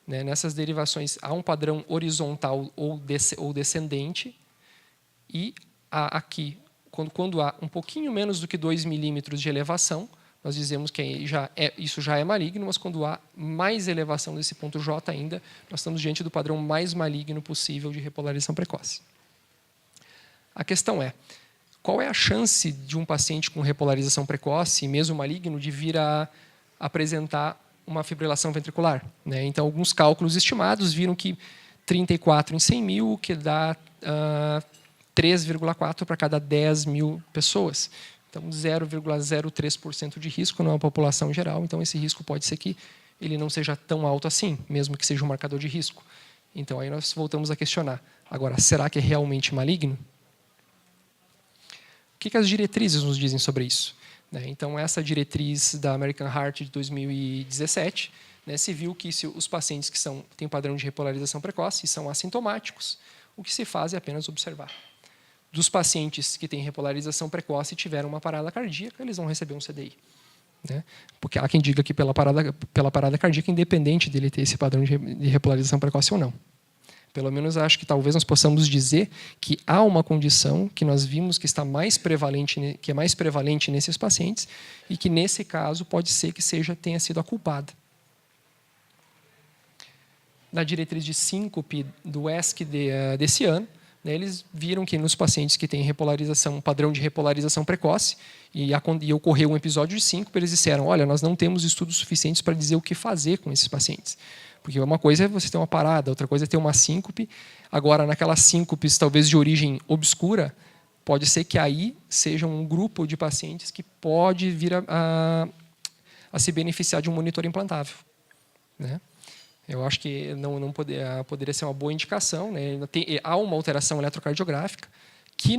Né, nessas derivações há um padrão horizontal ou descendente, e aqui, quando há um pouquinho menos do que 2 milímetros de elevação, nós dizemos que isso já é maligno, mas quando há mais elevação desse ponto J ainda, nós estamos diante do padrão mais maligno possível de repolarização precoce. A questão é, qual é a chance de um paciente com repolarização precoce, mesmo maligno, de vir a apresentar uma fibrilação ventricular? Né? Então, alguns cálculos estimados viram que 34 em 100 mil, que dá 3,4 para cada 10 mil pessoas. Então, 0,03% de risco numa população geral. Então, esse risco pode ser que ele não seja tão alto assim, mesmo que seja um marcador de risco. Então, aí nós voltamos a questionar. Agora, será que é realmente maligno? O que as diretrizes nos dizem sobre isso? Então, essa diretriz da American Heart de 2017, né, se viu que se os pacientes que têm padrão de repolarização precoce e são assintomáticos, o que se faz é apenas observar. Dos pacientes que têm repolarização precoce e tiveram uma parada cardíaca, eles vão receber um CDI. Né? Porque há quem diga que pela parada cardíaca, independente dele ter esse padrão de repolarização precoce ou não. Pelo menos acho que talvez nós possamos dizer que há uma condição que nós vimos que está mais prevalente, que é mais prevalente nesses pacientes e que nesse caso pode ser que tenha sido a culpada. Na diretriz de síncope do ESC desse ano, né, eles viram que nos pacientes que têm padrão de repolarização precoce e ocorreu um episódio de síncope, eles disseram, olha, nós não temos estudos suficientes para dizer o que fazer com esses pacientes. Porque uma coisa é você ter uma parada, outra coisa é ter uma síncope. Agora, naquelas síncopes, talvez de origem obscura, pode ser que aí seja um grupo de pacientes que pode vir a se beneficiar de um monitor implantável. Né? Eu acho que poderia ser uma boa indicação, né? Há uma alteração eletrocardiográfica que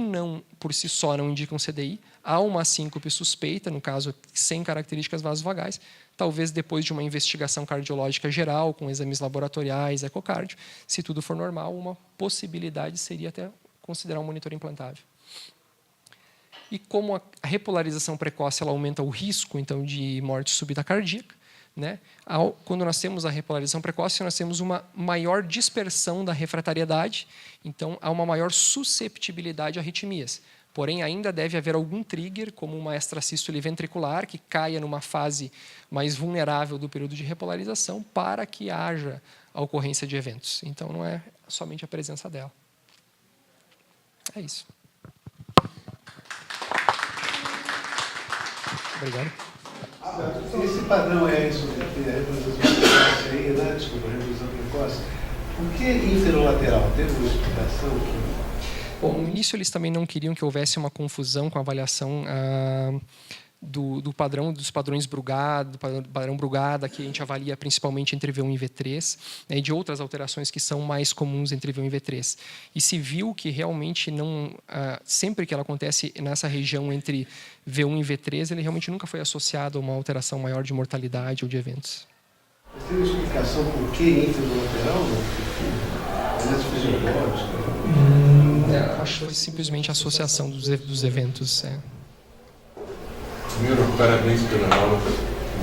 por si só não indica um CDI. Há uma síncope suspeita, no caso sem características vasovagais, talvez depois de uma investigação cardiológica geral, com exames laboratoriais, ecocardio, se tudo for normal, uma possibilidade seria até considerar um monitor implantável. E como a repolarização precoce ela aumenta o risco então de morte súbita cardíaca, né? Quando nós temos a repolarização precoce, nós temos uma maior dispersão da refratariedade, então há uma maior susceptibilidade a arritmias. Porém, ainda deve haver algum trigger, como uma extrasístole ventricular, que caia numa fase mais vulnerável do período de repolarização, para que haja a ocorrência de eventos. Então, não é somente a presença dela. É isso. Obrigado. Esse padrão é isso, a reprodução precoce aí, né? Desculpa, a reprodução precoce. Por que inferolateral? Teve uma explicação? Bom, no início eles também não queriam que houvesse uma confusão com a avaliação dos padrões Brugada, do padrão Brugada, que a gente avalia principalmente entre V1 e V3, né, e de outras alterações que são mais comuns entre V1 e V3. E se viu que realmente não, sempre que ela acontece nessa região entre V1 e V3, ele realmente nunca foi associado a uma alteração maior de mortalidade ou de eventos. Mas tem uma explicação por que inferolateral? É fisiológica? Acho que foi simplesmente a associação dos eventos. Primeiro, parabéns pela aula,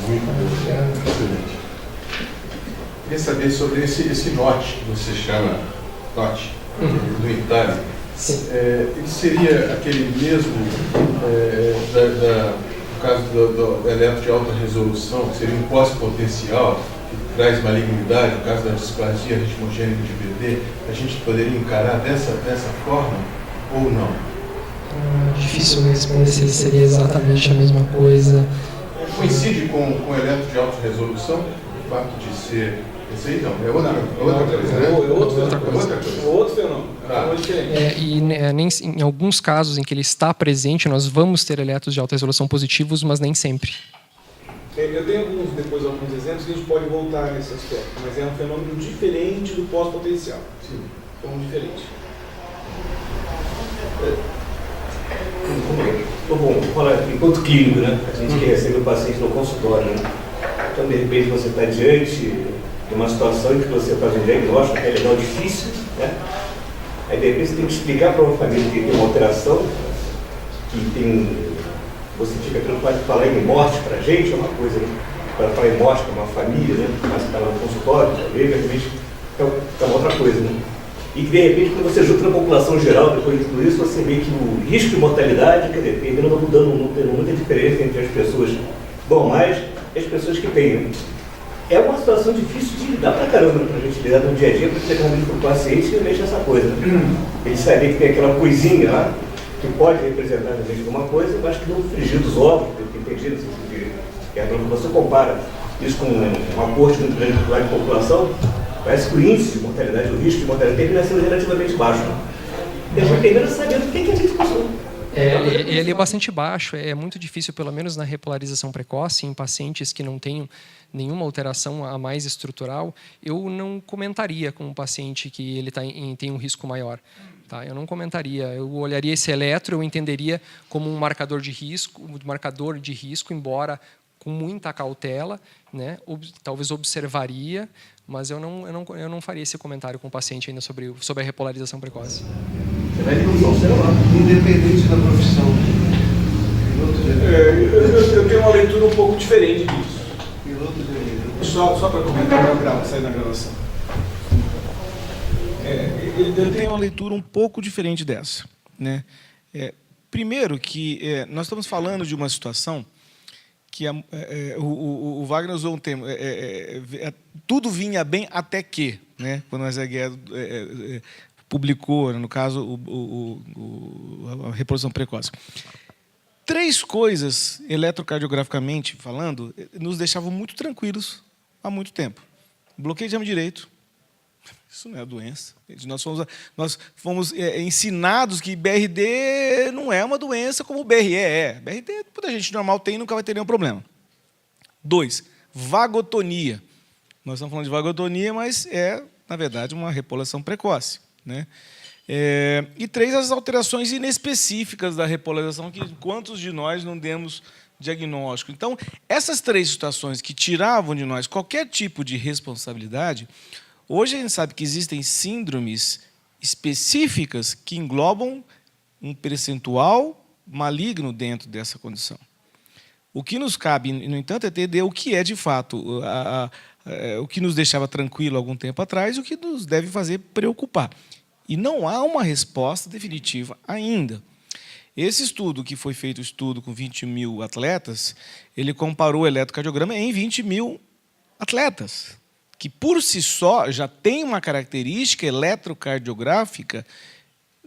muito excelente. Queria saber sobre esse NOT, que você chama NOT, do Itália. Ele seria aquele mesmo, no caso do eletro de alta resolução, que seria um pós-potencial, que traz malignidade, no caso da displasia ritmogênica de BD, a gente poderia encarar dessa forma ou não? Difícil responder se seria exatamente a mesma coisa. Coincide com o eletro de alta resolução, o fato de ser... Esse aí não, é outra coisa, né? É outro fenômeno. Em alguns casos em que ele está presente, nós vamos ter eletros de alta resolução positivos, mas nem sempre. Eu tenho depois alguns exemplos que a gente pode voltar nesse aspecto, mas é um fenômeno diferente do pós-potencial. Sim. Um diferente. Bom, enquanto clínico, né? A gente que recebe o paciente no consultório, né? Então, de repente, você está diante de uma situação em que você faz um diagnóstico que é legal difícil, né? Aí, de repente, você tem que explicar para uma família que tem uma alteração, que tem... Você fica preocupado de falar em morte para a gente, é uma coisa, né? Para falar em morte para uma família, né? Mas está lá no consultório, de repente, é uma outra coisa, né? E que, de repente, quando você junta na população geral, depois de tudo isso, você vê que o risco de mortalidade, quer dizer, não está mudando, não tem muita diferença entre as pessoas normais e as pessoas que têm. É uma situação difícil de lidar pra caramba, para a gente lidar no dia a dia, para você realmente para o paciente e mexe essa coisa. Ele saber que tem aquela coisinha lá, que pode representar realmente alguma coisa, mas que no frigir dos ovos, entendido, que quando você compara isso com uma corte muito grande de população, parece que o índice de mortalidade, o risco de mortalidade termina sendo relativamente baixo. E a gente termina sabendo o que a gente passou. Ele é bastante baixo, é muito difícil, pelo menos na repolarização precoce, em pacientes que não tenham nenhuma alteração a mais estrutural, eu não comentaria com um paciente que ele tem um risco maior. Tá? Eu não comentaria, eu olharia esse eletro, eu entenderia como um marcador de risco, embora com muita cautela, né? Talvez observaria, mas eu não faria esse comentário com o paciente ainda sobre a repolarização precoce. Independente da profissão. Eu tenho uma leitura um pouco diferente disso. Só para comentar, sair na gravação. Eu tenho uma leitura um pouco diferente dessa, né? Primeiro que nós estamos falando de uma situação que o Wagner usou um termo, tudo vinha bem até que, né? Quando o Ezequiel publicou, no caso, a reprodução precoce. 3 coisas, eletrocardiograficamente falando, nos deixavam muito tranquilos há muito tempo. Bloqueio de exame direito. Isso não é doença. Nós fomos ensinados que BRD não é uma doença como o BRE é. BRD, toda gente normal tem e nunca vai ter nenhum problema. 2, vagotonia. Nós estamos falando de vagotonia, mas é, na verdade, uma repolação precoce, né? E 3, as alterações inespecíficas da repolarização, que quantos de nós não demos diagnóstico. Então, essas 3 situações que tiravam de nós qualquer tipo de responsabilidade, hoje a gente sabe que existem síndromes específicas que englobam um percentual maligno dentro dessa condição. O que nos cabe, no entanto, é entender o que é, de fato, o que nos deixava tranquilo algum tempo atrás e o que nos deve fazer preocupar. E não há uma resposta definitiva ainda. Esse estudo, que foi feito com 20 mil atletas, ele comparou o eletrocardiograma em 20 mil atletas, que por si só já tem uma característica eletrocardiográfica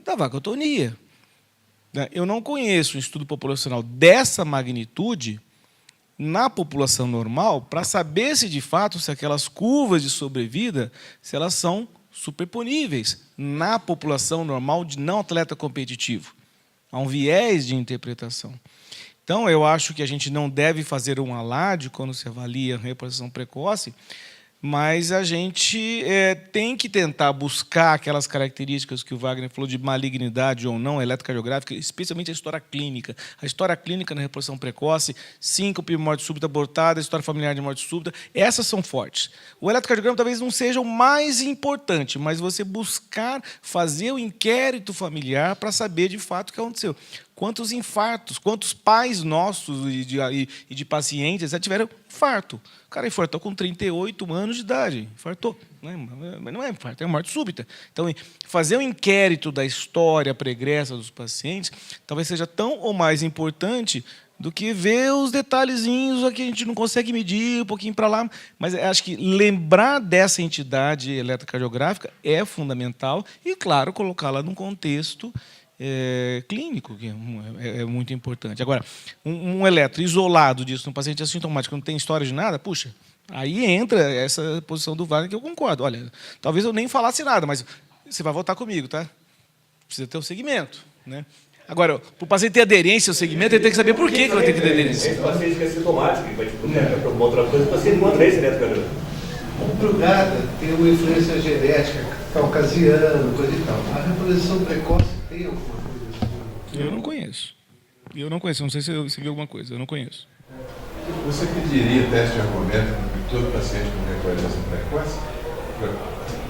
da vagotonia. Eu não conheço um estudo populacional dessa magnitude na população normal para saber se, de fato, se aquelas curvas de sobrevida, se elas são superponíveis na população normal de não atleta competitivo. Há um viés de interpretação. Então, eu acho que a gente não deve fazer um alarde quando se avalia a repolação precoce, mas a gente tem que tentar buscar aquelas características que o Wagner falou de malignidade ou não eletrocardiográfica, especialmente a história clínica. A história clínica na repolação precoce, síncope, morte súbita abortada, história familiar de morte súbita, essas são fortes. O eletrocardiograma talvez não seja o mais importante, mas você buscar fazer o inquérito familiar para saber de fato o que aconteceu. Quantos infartos, quantos pais nossos e de pacientes já tiveram infarto? O cara infartou com 38 anos de idade, infartou. Mas não é infarto, é morte súbita. Então, fazer um inquérito da história pregressa dos pacientes talvez seja tão ou mais importante do que ver os detalhezinhos que a gente não consegue medir, um pouquinho para lá. Mas acho que lembrar dessa entidade eletrocardiográfica é fundamental e, claro, colocá-la num contexto clínico, que é muito importante. Agora, um eletro isolado disso, num paciente assintomático, não tem história de nada, puxa, aí entra essa posição do Wagner que eu concordo. Olha, talvez eu nem falasse nada, mas você vai votar comigo, tá? Precisa ter um segmento, né? Agora, para o paciente ter aderência ao segmento, ele tem que saber por que vai ter que ter aderência. Esse paciente que é sintomático, que vai te para uma outra coisa, o paciente encontra esse eletrocardiograma. O Brugada tem uma influência genética, caucasiana, coisa e tal. A reposição precoce tem alguma coisa assim? Eu não conheço. Não sei se você viu alguma coisa, eu não conheço. Você pediria teste ergométrico para todo paciente com repolarização precoce?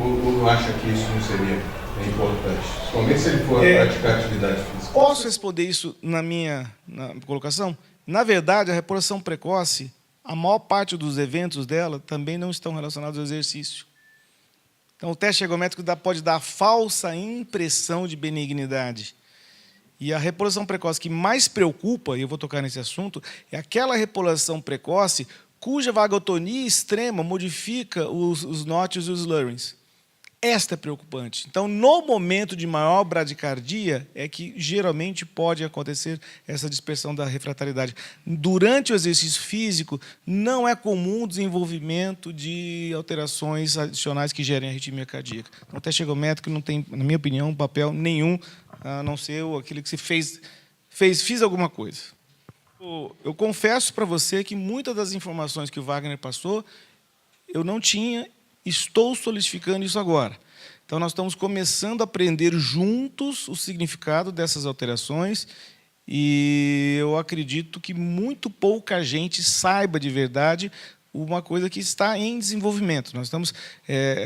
Ou não acha que isso não seria importante? Somente se ele for praticar atividade física. Posso responder isso na colocação? Na verdade, a repolação precoce, a maior parte dos eventos dela também não estão relacionados ao exercício. Então, o teste ergométrico pode dar falsa impressão de benignidade. E a repolação precoce que mais preocupa, e eu vou tocar nesse assunto, é aquela repolação precoce cuja vagotonia extrema modifica os NOTs e os slurrings. Esta é preocupante. Então, no momento de maior bradicardia, é que geralmente pode acontecer essa dispersão da refratariedade. Durante o exercício físico, não é comum o desenvolvimento de alterações adicionais que gerem arritmia cardíaca. Então, o teste ergométrico não tem, na minha opinião, papel nenhum, a não ser aquele que se fiz alguma coisa. Eu confesso para você que muitas das informações que o Wagner passou, eu não tinha. Estou solidificando isso agora. Então, nós estamos começando a aprender juntos o significado dessas alterações e eu acredito que muito pouca gente saiba de verdade uma coisa que está em desenvolvimento. Nós estamos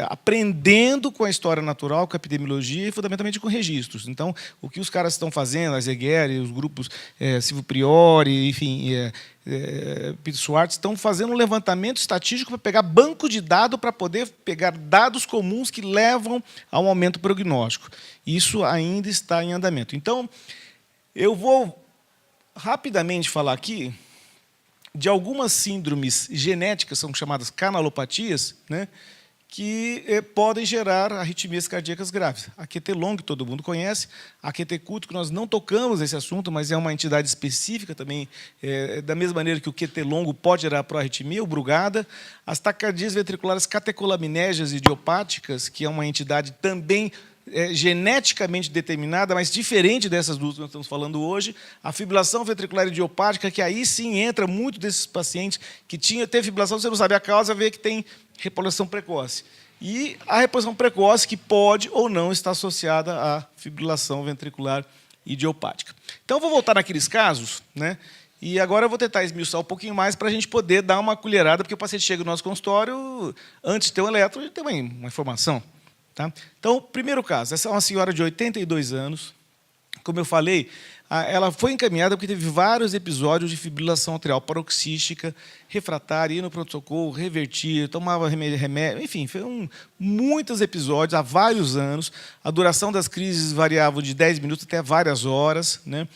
aprendendo com a história natural, com a epidemiologia e, fundamentalmente, com registros. Então, o que os caras estão fazendo, a Zeguer, os grupos Silvio Priori, enfim, Peter Schwartz, estão fazendo um levantamento estatístico para pegar banco de dados para poder pegar dados comuns que levam a um aumento prognóstico. Isso ainda está em andamento. Então, eu vou rapidamente falar aqui de algumas síndromes genéticas, são chamadas canalopatias, né, que podem gerar arritmias cardíacas graves. A QT long, todo mundo conhece, a QT curto, que nós não tocamos esse assunto, mas é uma entidade específica também, da mesma maneira que o QT longo pode gerar proarritmia, o Brugada, as taquicardias ventriculares catecolaminérgicas idiopáticas, que é uma entidade também geneticamente determinada, mas diferente dessas duas que nós estamos falando hoje, a fibrilação ventricular idiopática, que aí sim entra muito desses pacientes que teve fibrilação, você não sabe a causa, vê que tem reposição precoce. E a reposição precoce que pode ou não estar associada à fibrilação ventricular idiopática. Então, eu vou voltar naqueles casos, né? E agora eu vou tentar esmiuçar um pouquinho mais para a gente poder dar uma colherada, porque o paciente chega no nosso consultório, antes de ter um eletro, ele tem uma informação. Tá? Então, primeiro caso, essa é uma senhora de 82 anos, como eu falei, ela foi encaminhada porque teve vários episódios de fibrilação atrial paroxística, refratária, ia no pronto-socorro, revertia, tomava remédio, enfim, foi muitos episódios há vários anos. A duração das crises variava de 10 minutos até várias horas, né?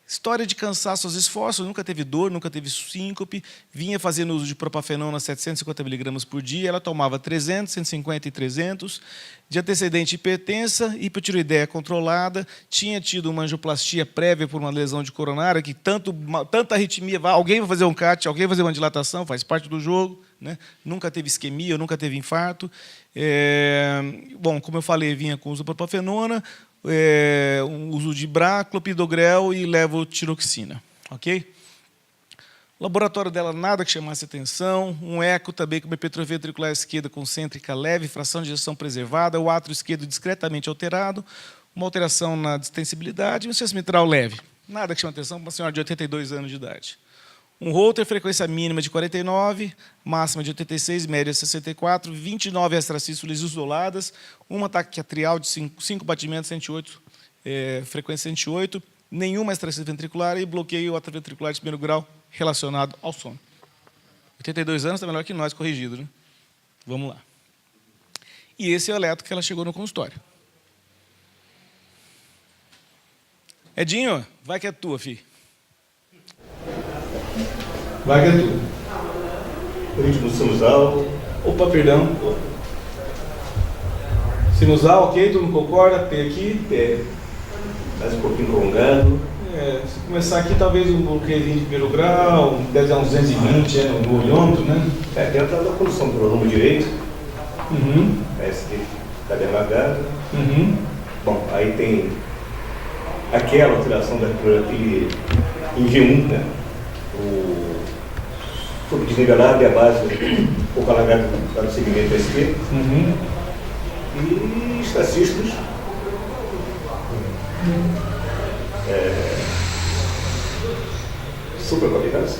História de cansaço aos esforços, nunca teve dor, nunca teve síncope, vinha fazendo uso de propafenona 750 mg por dia, ela tomava 300, 150 e 300, de antecedente hipertensa, hipotiroideia controlada, tinha tido uma angioplastia prévia por uma lesão de coronária, que tanta arritmia, alguém vai fazer um CAT, alguém vai fazer uma dilatação, faz parte do jogo, né? Nunca teve isquemia, nunca teve infarto. Bom, como eu falei, vinha com uso de propafenona, uso de BRA, clopidogrel e levotiroxina. Ok? O laboratório dela, nada que chamasse atenção. Um eco também com uma hipertrofia ventricular esquerda concêntrica leve, fração de ejeção preservada, o átrio esquerdo discretamente alterado, uma alteração na distensibilidade e um insuficiência mitral leve. Nada que chama atenção para uma senhora de 82 anos de idade. Um Holter, frequência mínima de 49, máxima de 86, média de 64, 29 extracístoles isoladas, uma ataque atrial de 5 batimentos, 108, frequência 108, nenhuma extracístole ventricular e bloqueio atrioventricular de primeiro grau relacionado ao sono. 82 anos está melhor que nós, corrigido, né? Vamos lá. E esse é o eletro que ela chegou no consultório. Edinho, vai que é tua, filho. Vai que é tudo. Ritmo sinusal. Opa, perdão. Sinusal, ok, todo mundo concorda? P aqui. P. Mais um pouquinho prolongado. Se começar aqui, talvez um bloqueio de primeiro grau, deve dar uns 220 no olhômetro, né? Dentro da condução do lombo direito. Parece que está devagar. Bom, aí tem aquela alteração da aquele em G1, né? O desnivelado e a base um pouco alagada para o segmento da esquerda. E estacísticos. Supraqualidades.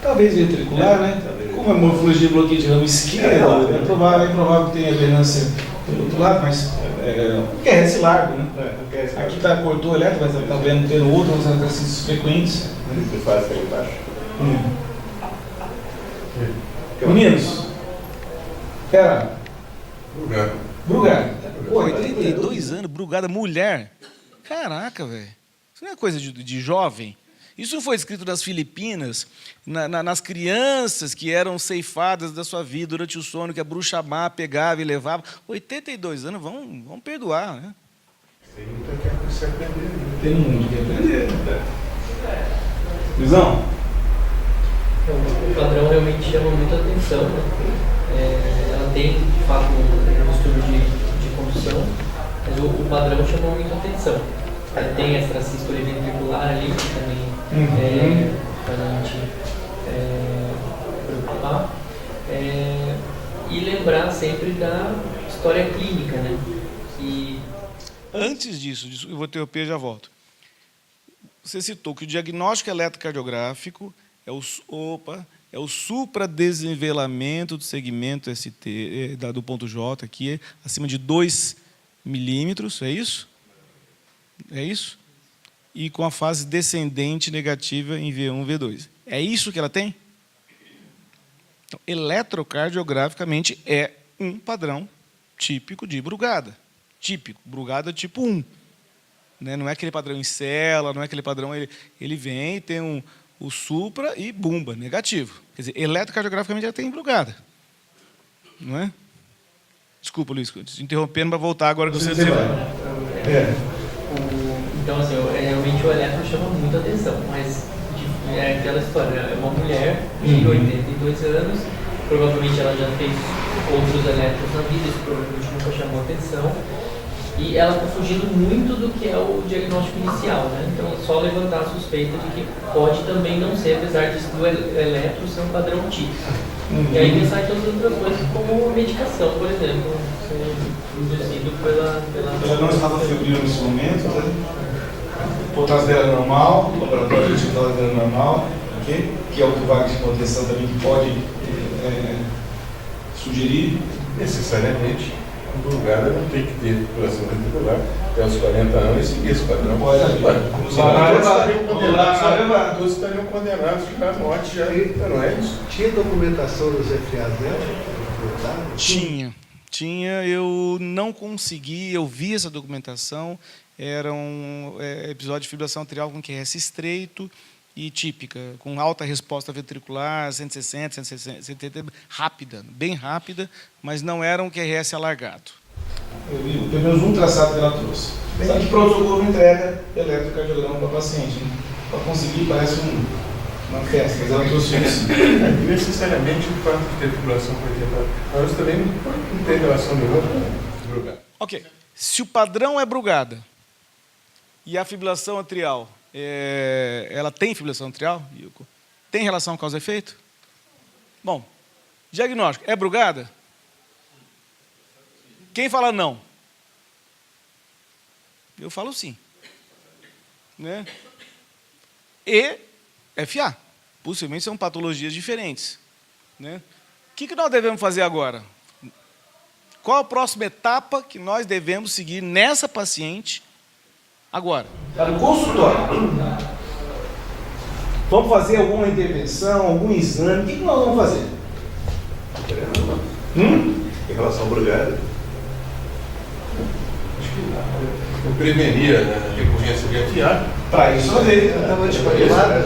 Talvez ventricular, né? Como é morfologia de bloqueio de ramo esquerdo, é provável que tenha aberrância pelo outro lado, mas porque é esse largo, né? Aqui cortou o eletro, mas está vendo ter outro, uns exercícios frequentes. Ele faz ali embaixo. Meninos, pera. Brugada. 82 anos, Brugada, mulher. Caraca, velho. Isso não é coisa de jovem. Isso foi escrito nas Filipinas, nas crianças que eram ceifadas da sua vida durante o sono, que a bruxa má pegava e levava. 82 anos, vamos perdoar, né? Tem muito que aprender. Luizão? O padrão realmente chama muita atenção, né? Ela tem, de fato, um distúrbio de condução, mas o padrão chamou muita atenção. Tem extracístole ventricular ali, que também para a gente preocupar. E lembrar sempre da história clínica, né? Que... Antes disso, eu vou interromper e já volto. Você citou que o diagnóstico eletrocardiográfico é o supradesnivelamento do segmento ST, do ponto J, aqui, acima de 2 milímetros, é isso? É isso? E com a fase descendente negativa em V1, V2. É isso que ela tem? Então, eletrocardiograficamente é um padrão típico de Brugada. Típico, Brugada tipo 1. Né? Não é aquele padrão em cela, não é aquele padrão... Ele vem, tem o supra e bumba, negativo. Quer dizer, eletrocardiograficamente ela tem Brugada. Não é? Desculpa, Luiz, te interrompendo para voltar agora que você vai. Então, assim, realmente o eletro chama muita atenção, mas é aquela história, é uma mulher de 82 anos provavelmente ela já fez outros eletros na vida, isso provavelmente nunca chamou atenção. E ela está fugindo muito do que é o diagnóstico inicial, né? Então é só levantar a suspeita de que pode também não ser, apesar disso do eletro ser um padrão típico. E aí pensar em todas as outras coisas, como medicação, por exemplo, ser induzido pela... Ela não estava febril nesse momento, né? O potássio dela é normal, o laboratório de dela é normal, okay? Que é o que o Wagner de proteção também que pode sugerir. Necessariamente, a brugada não tem que ter população ventricular até os 40 anos e seguir esse padrão. Todos estariam condenados à morte já, não é isso? Tinha documentação dos FA dela? Tinha, eu não consegui, eu vi essa documentação, era um episódio de fibrilação atrial com QRS estreito e típica, com alta resposta ventricular, 160, 170, rápida, bem rápida, mas não era um QRS alargado. Eu vi pelo menos um traçado que ela trouxe. Sabe que pronto-socorro entrega eletrocardiograma para o paciente, né? Para conseguir, parece uma festa, mas ela trouxe isso. Necessariamente o fato de ter fibrilação por 80 anos também não tem relação nenhuma com brugada. Ok, se o padrão é brugada e a fibrilação atrial, ela tem fibrilação atrial? Tem relação causa e efeito? Bom, diagnóstico, é brugada? Quem fala não? Eu falo sim. Né? E FA. Possivelmente são patologias diferentes. Né? O que nós devemos fazer agora? Qual a próxima etapa que nós devemos seguir nessa paciente agora? Está no consultório. Vamos fazer alguma intervenção, algum exame? O que nós vamos fazer? Em relação à brugada? Eu prevenir a recorrência de FA. Para isso fazer. Estava descontrolada.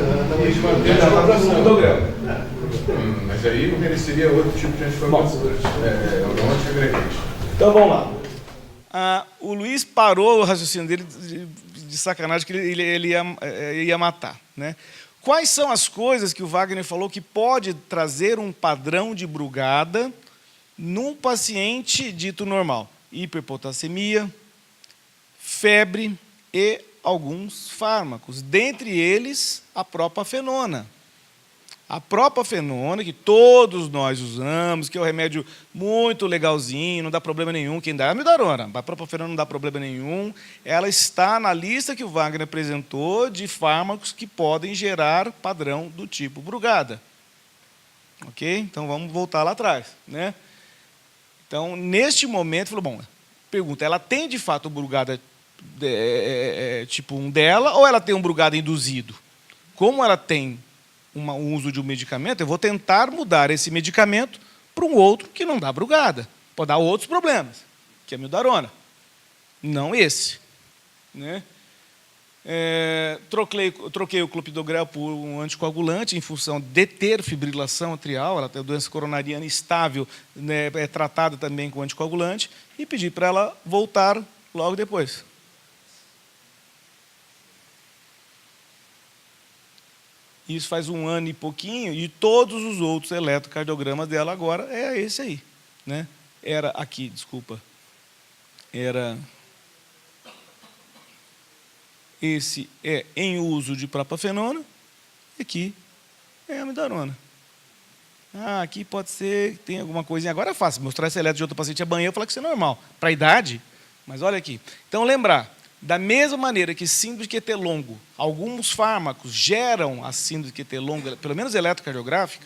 Mas aí mereceria outro tipo de anticoagulante. Um antiagregante. Então vamos lá. O Luiz parou o raciocínio dele de sacanagem que ele ia matar. Né? Quais são as coisas que o Wagner falou que pode trazer um padrão de brugada num paciente dito normal? Hiperpotassemia, febre e alguns fármacos, dentre eles a propafenona. A propafenona, que todos nós usamos, que é um remédio muito legalzinho, não dá problema nenhum, quem dá é a amiodarona, a propafenona não dá problema nenhum, ela está na lista que o Wagner apresentou de fármacos que podem gerar padrão do tipo brugada. Ok? Então vamos voltar lá atrás. Né? Então, neste momento, falou, bom, pergunta, ela tem de fato brugada tipo 1 dela, ou ela tem um brugada induzido? Como ela tem um uso de um medicamento, eu vou tentar mudar esse medicamento para um outro que não dá brugada. Pode dar outros problemas, que é a amiodarona. Não esse. Né? Troquei o clopidogrel por um anticoagulante em função de ter fibrilação atrial, ela tem doença coronariana estável, né, é tratada também com anticoagulante, e pedi para ela voltar logo depois. Isso faz 1 ano e pouquinho, e todos os outros eletrocardiogramas dela agora é esse aí. Né? Era aqui, desculpa. Era... Esse é em uso de propafenona, aqui é amiodarona. Aqui pode ser, tem alguma coisinha. Agora é fácil, mostrar esse eletro de outro paciente amanhã e falar que isso é normal. Para a idade, mas olha aqui. Então, lembrar, da mesma maneira que síndrome de QT longo, alguns fármacos geram a síndrome de QT longo, pelo menos eletrocardiográfica,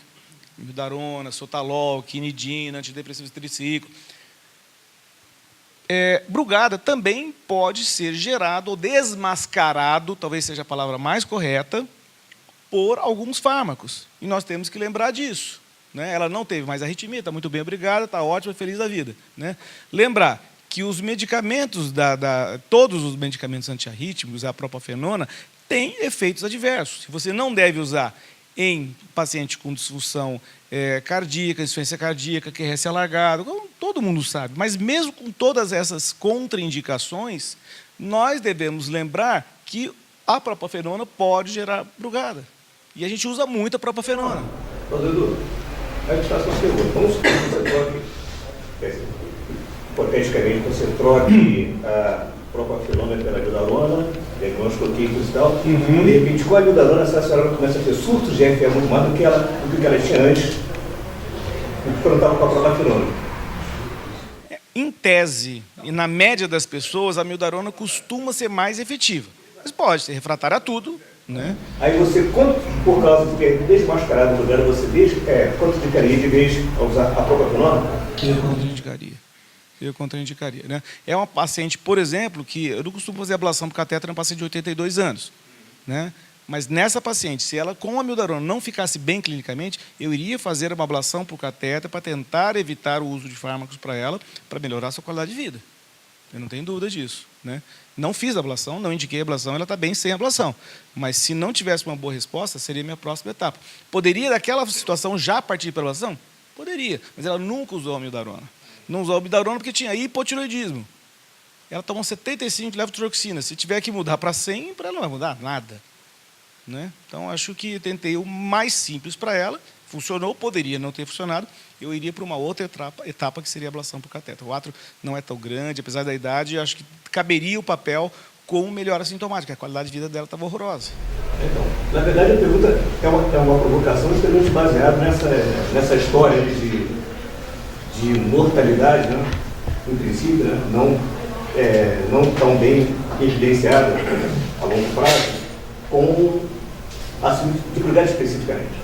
amiodarona, sotalol, quinidina, antidepressivo triciclo, brugada também pode ser gerado ou desmascarado, talvez seja a palavra mais correta, por alguns fármacos. E nós temos que lembrar disso. Né? Ela não teve mais arritmia, está muito bem, obrigada, está ótima, feliz da vida. Né? Lembrar que os medicamentos, todos os medicamentos antiarrítmicos, a propafenona, têm efeitos adversos. Você não deve usar em paciente com disfunção cardíaca, insuficiência cardíaca, QRS alargado, todo mundo sabe. Mas mesmo com todas essas contraindicações, nós devemos lembrar que a propafenona pode gerar brugada. E a gente usa muito a propafenona. Ô, Dudu, Aí eu te faço uma pergunta. Vamos supor que você troque, hipoteticamente, você troque a propafenona pela amiodarona, diagnóstico químico e tal, de repente, com a amiodarona, essa senhora começa a ter surtos de FE muito mais do que ela tinha antes, quando estava com a propafenona. Em tese, e na média das pessoas, a amiodarona costuma ser mais efetiva. Mas pode ser refratária a tudo, né? Aí você, por causa de ter desmascarado o lugar, você contraindicaria de vez a usar a propafenona? Eu contraindicaria, né? É uma paciente, por exemplo, que eu não costumo fazer ablação por catéter, é uma paciente de 82 anos, né? Mas nessa paciente, se ela com a amiodarona não ficasse bem clinicamente, eu iria fazer uma ablação por catéter para tentar evitar o uso de fármacos para ela, para melhorar a sua qualidade de vida. Eu não tenho dúvida disso, né? Não fiz a ablação, não indiquei a ablação, ela está bem sem ablação. Mas se não tivesse uma boa resposta, seria a minha próxima etapa. Poderia, daquela situação, já partir para a ablação? Poderia, mas ela nunca usou a amiodarona. Não usou a amiodarona porque tinha hipotiroidismo. Ela tomou 75 de levotiroxina. Se tiver que mudar para 100, para ela não vai mudar nada, né? Então, acho que tentei o mais simples para ela. Funcionou, poderia não ter funcionado. Eu iria para uma outra etapa que seria a ablação por catéter. O átrio não é tão grande, apesar da idade, acho que caberia o papel como melhora sintomática. A qualidade de vida dela estava horrorosa. Então, na verdade, a pergunta é uma provocação extremamente baseada nessa história de mortalidade, né? Em princípio, né? Não tão bem evidenciada a longo prazo, com a dificuldade especificamente.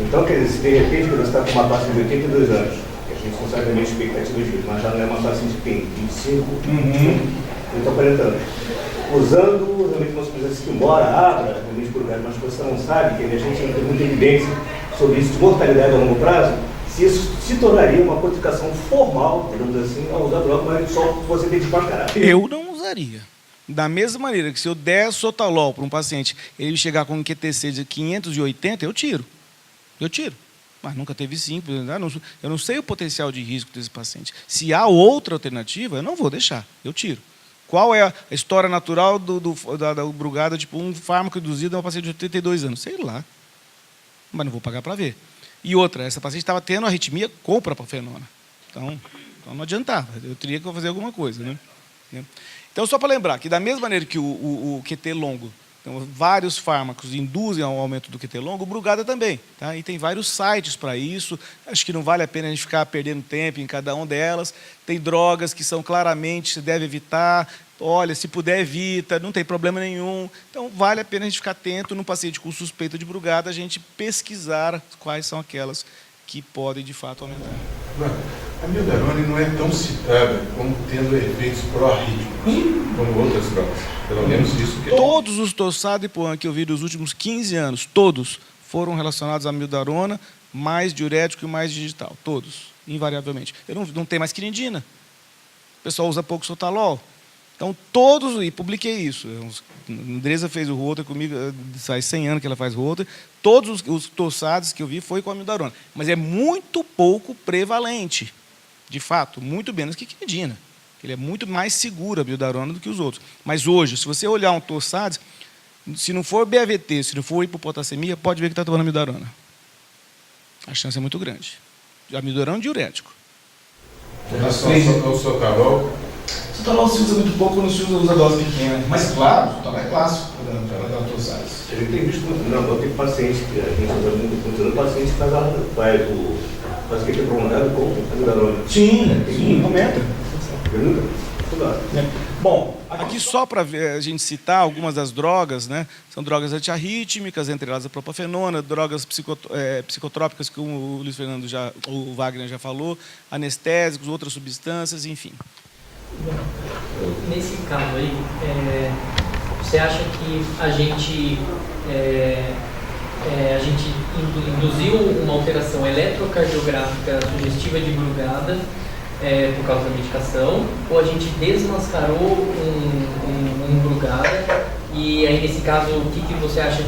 Então, quer dizer, se de repente você está com uma paciente de 82 anos, que a gente não sabe a expectativa de vida, mas já não é uma paciente que tem 25, 30, 40 anos, usando realmente uma substância que embora abra realmente por lugar, mas você não sabe, que a gente não tem muita evidência sobre isso de mortalidade a longo prazo, se isso se tornaria uma contraindicação formal, digamos assim, ao usar droga, mas só você tem que desmascarar. Eu não usaria. Da mesma maneira que se eu der sotalol para um paciente, ele chegar com um QTC de 580, eu tiro. Eu tiro. Mas nunca teve 5. Eu não sei o potencial de risco desse paciente. Se há outra alternativa, eu não vou deixar. Eu tiro. Qual é a história natural da Brugada, tipo um fármaco induzido a uma paciente de 82 anos? Sei lá. Mas não vou pagar para ver. E outra, essa paciente estava tendo arritmia com propafenona. Então não adiantava. Eu teria que fazer alguma coisa, né? Então, só para lembrar que, da mesma maneira que o QT longo, então, vários fármacos induzem ao aumento do QT longo, o Brugada também. Tá? E tem vários sites para isso. Acho que não vale a pena a gente ficar perdendo tempo em cada uma delas. Tem drogas que são claramente, se deve evitar. Olha, se puder, evita, não tem problema nenhum. Então, vale a pena a gente ficar atento no paciente com suspeita de Brugada, a gente pesquisar quais são aquelas que podem, de fato, aumentar. A amiodarona não é tão citada como tendo efeitos pró-arrítmicos, como outras drogas. Pelo menos isso que... Todos os Torsades e Puan que eu vi dos últimos 15 anos, todos foram relacionados à amiodarona, mais diurético e mais digital. Todos, invariavelmente. Eu não tenho mais quinidina. O pessoal usa pouco sotalol. Então, todos, e publiquei isso. A Andresa fez o rotor comigo, faz 100 anos que ela faz rotor. Todos os Torsades que eu vi foi com a amiodarona. Mas é muito pouco prevalente, de fato, muito menos que quinidina. Ele é muito mais seguro a amiodarona do que os outros. Mas hoje, se você olhar um Torsades, se não for BAVT, se não for hipopotassemia, pode ver que está tomando amiodarona. A chance é muito grande. Amiodarona diurético. Em relação ao sotalol, O sotalol se usa muito pouco quando se usa dose pequena. Mas, claro, o sotalol é clássico para dar Torsades. A gente tem visto, não tem paciente, que a gente usa muito, paciente que faz o que é prolongado com amiodarona. Sim, aumenta. Bom, aqui só para a gente citar algumas das drogas, né? São drogas antiarrítmicas, entre elas a propafenona, drogas psicotrópicas, como o Luiz Fernando o Wagner já falou, anestésicos, outras substâncias, enfim. Nesse caso aí, você acha que a gente induziu uma alteração eletrocardiográfica sugestiva de Brugada por causa da medicação, ou a gente desmascarou um Brugada, e aí nesse caso, o que você acha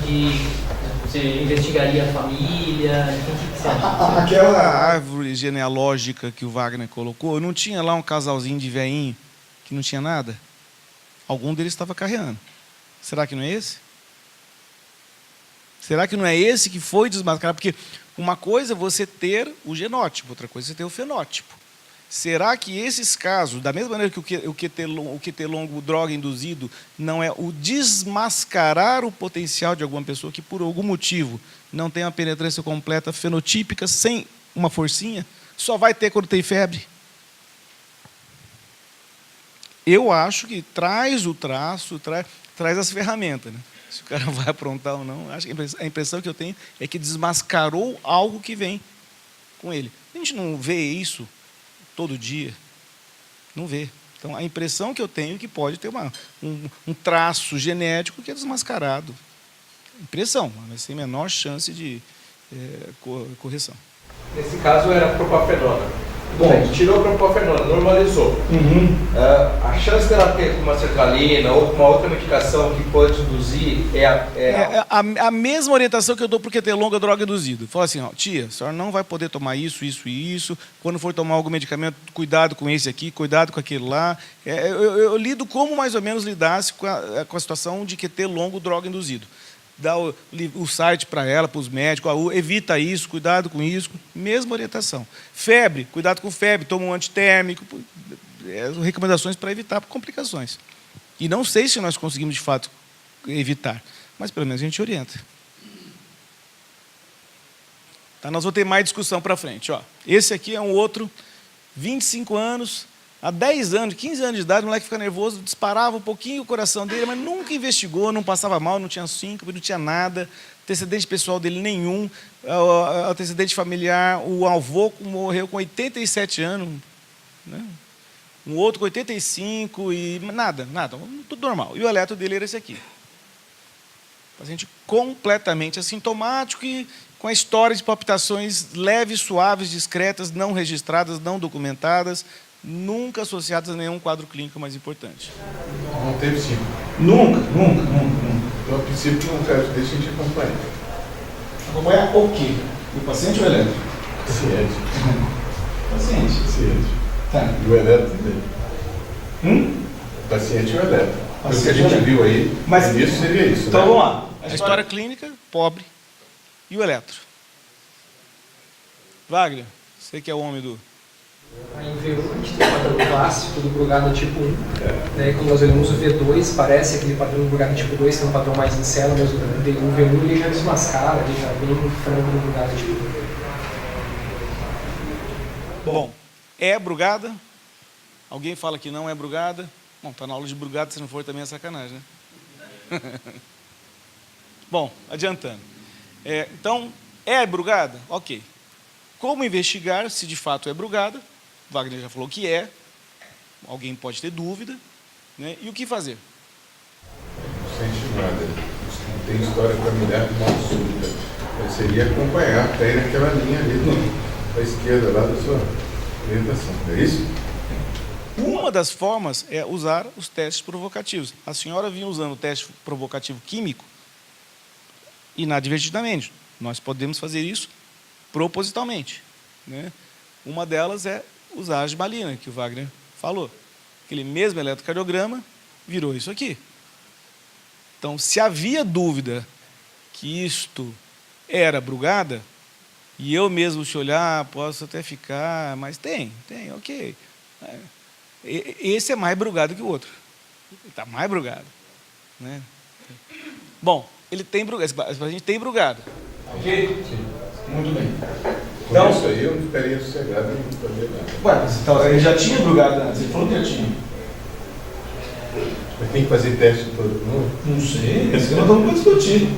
você investigaria a família? O que você acha? Aquela árvore genealógica que o Wagner colocou, não tinha lá um casalzinho de veinho que não tinha nada? Algum deles estava carreando. Será que não é esse? Será que não é esse que foi desmascarado? Porque uma coisa é você ter o genótipo, outra coisa é você ter o fenótipo. Será que esses casos, da mesma maneira que o QT longo, droga induzido, não é o desmascarar o potencial de alguma pessoa que, por algum motivo, não tem uma penetrância completa fenotípica, sem uma forcinha, só vai ter quando tem febre? Eu acho que traz o traço, traz as ferramentas, né? Se o cara vai aprontar ou não, acho que a impressão que eu tenho é que desmascarou algo que vem com ele. A gente não vê isso todo dia, não vê. Então, a impressão que eu tenho é que pode ter um traço genético que é desmascarado. Impressão, mas sem menor chance de correção. Nesse caso era propafenona. Bom, tirou a propafenona, normalizou. A chance dela ter uma sertralina ou uma outra medicação que pode induzir a mesma orientação que eu dou para o QT longa droga induzida. Fala assim, ó, tia, a senhora não vai poder tomar isso, isso e isso. Quando for tomar algum medicamento, cuidado com esse aqui, cuidado com aquele lá. Eu lido como mais ou menos lidasse com a situação de QT longo droga induzido. Dá o site para ela, para os médicos, evita isso, cuidado com isso, mesma orientação. Febre, cuidado com febre, toma um antitérmico, recomendações para evitar complicações. E não sei se nós conseguimos, de fato, evitar, mas pelo menos a gente orienta. Tá, nós vamos ter mais discussão para frente. Ó. Esse aqui é um outro, 25 anos, há 10 anos, 15 anos de idade, o moleque fica nervoso, disparava um pouquinho o coração dele, mas nunca investigou, não passava mal, não tinha síncope, não tinha nada, antecedente pessoal dele nenhum, antecedente familiar, o avô morreu com 87 anos, né? Um outro com 85 e nada, tudo normal. E o eletro dele era esse aqui. Paciente completamente assintomático e com a história de palpitações leves, suaves, discretas, não registradas, não documentadas, nunca associadas a nenhum quadro clínico mais importante. Não teve sim. Nunca. Então, a princípio, no caso desse, a gente acompanha. Acompanhar o quê? O paciente ou o eletro? Paciente. Paciente. Tá. E o eletro também. O paciente e o eletro. O que a gente viu aí, mas isso seria isso. Então, né? vamos lá. A história clínica, pobre, e o eletro. Wagner, você que é o homem do... Em V1 a gente tem o padrão clássico do Brugada tipo 1. Né? Quando nós olhamos o V2, parece aquele padrão do Brugada tipo 2, que é um padrão mais em célula, mas o V1 ele já desmascara, ele já vem frango do Brugada tipo 1. Bom, é Brugada? Alguém fala que não é Brugada? Bom, está na aula de Brugada, se não for também é sacanagem, né? Bom, adiantando. Então, é Brugada? Ok. Como investigar se de fato é Brugada? Wagner já falou que é. Alguém pode ter dúvida. Né? E o que fazer? Não sente nada. Não tem história familiar mal súbita. Seria acompanhar até naquela linha ali da esquerda, lá da sua orientação. É isso? Uma das formas é usar os testes provocativos. A senhora vinha usando o teste provocativo químico inadvertidamente. Nós podemos fazer isso propositalmente. Né? Uma delas é usar a gibalina, que o Wagner falou. Aquele mesmo eletrocardiograma virou isso aqui. Então, se havia dúvida que isto era Brugada, e eu mesmo se olhar, posso até ficar, mas tem, ok. Esse é mais Brugada que o outro. Ele está mais Brugada. Né? Bom, ele tem Brugada, a gente tem Brugada. Ok? Sim. Muito bem. Então, isso aí eu não ficaria sossegado em fazer nada. Ué, mas então, ele já tinha Brugada antes, ele falou que já tinha. Mas tem que fazer teste todo mundo? Não sei, esse tema não pode discutir.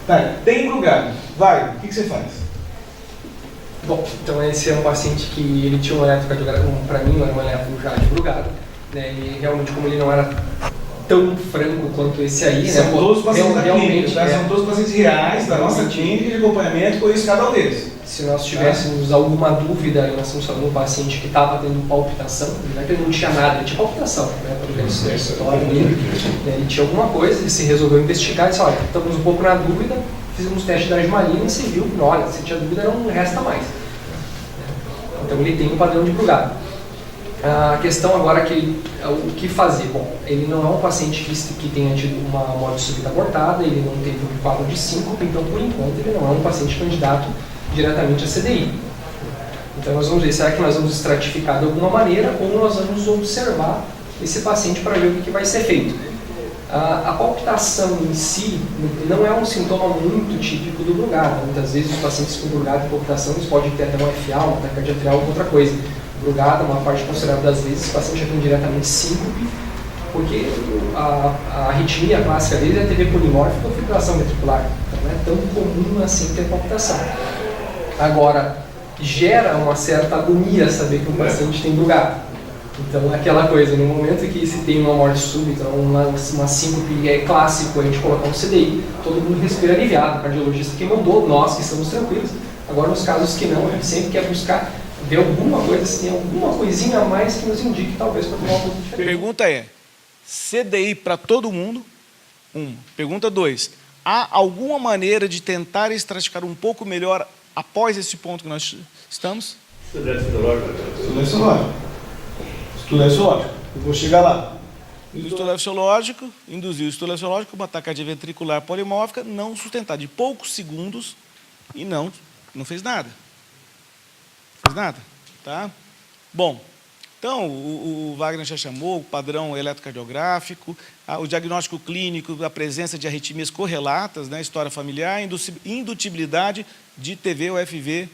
Tá, tem Brugada. Vai, o que você faz? Bom, então esse é um paciente que ele tinha um eletrocardiograma, para mim era um eletro já de Brugada. Né? Ele realmente, como ele não era tão franco quanto esse aí, são né? Todos pacientes da clínica, tá? É. São todos pacientes reais da nossa clínica de acompanhamento, por isso cada um deles. Se nós tivéssemos alguma dúvida em relação a um paciente que estava tendo palpitação, não é que ele não tinha nada, ele tinha palpitação, né? Pelo menos da história dele, ele tinha alguma coisa, ele se resolveu investigar e disse, olha, estamos um pouco na dúvida, fizemos teste da gimalina e se viu, olha, se tinha dúvida não resta mais. Então ele tem um padrão de Brugada. A questão agora o que fazer? Bom, ele não é um paciente que tenha tido uma morte súbita abortada, ele não teve um quadro de síncope, então, por enquanto, ele não é um paciente candidato diretamente a CDI. Então, nós vamos ver, será que nós vamos estratificar de alguma maneira ou nós vamos observar esse paciente para ver o que vai ser feito. A palpitação em si não é um sintoma muito típico do Brugada. Muitas vezes os pacientes com Brugada e palpitação eles podem ter até uma FA, uma taquicardia atrial ou outra coisa. Brugada, uma parte considerável das vezes, o paciente já tem diretamente síncope, porque a arritmia clássica dele é TV polimórfica ou fibrilação ventricular. Então não é tão comum assim ter palpitação. Agora, gera uma certa agonia saber que um paciente tem Brugada. Então, aquela coisa, no momento que se tem uma morte súbita, uma síncope é clássico, a gente colocar um CDI, todo mundo respira aliviado, o cardiologista que mandou, nós que estamos tranquilos. Agora, nos casos que não, a gente sempre quer buscar ver alguma coisa, se tem alguma coisinha a mais que nos indique, talvez, para tomar uma coisa diferente. Pergunta é, CDI para todo mundo? Pergunta 2, há alguma maneira de tentar estratificar um pouco melhor após esse ponto que nós estamos? Estudo etiológico. Eu vou chegar lá. Estudo etiológico, induzir o estudo etiológico, uma taquicardia ventricular polimórfica, não sustentada, de poucos segundos, e não fez nada. Fez nada, tá? Bom, então, o Wagner já chamou o padrão eletrocardiográfico, o diagnóstico clínico, a presença de arritmias correlatas, né, história familiar, indutibilidade de TV ou FV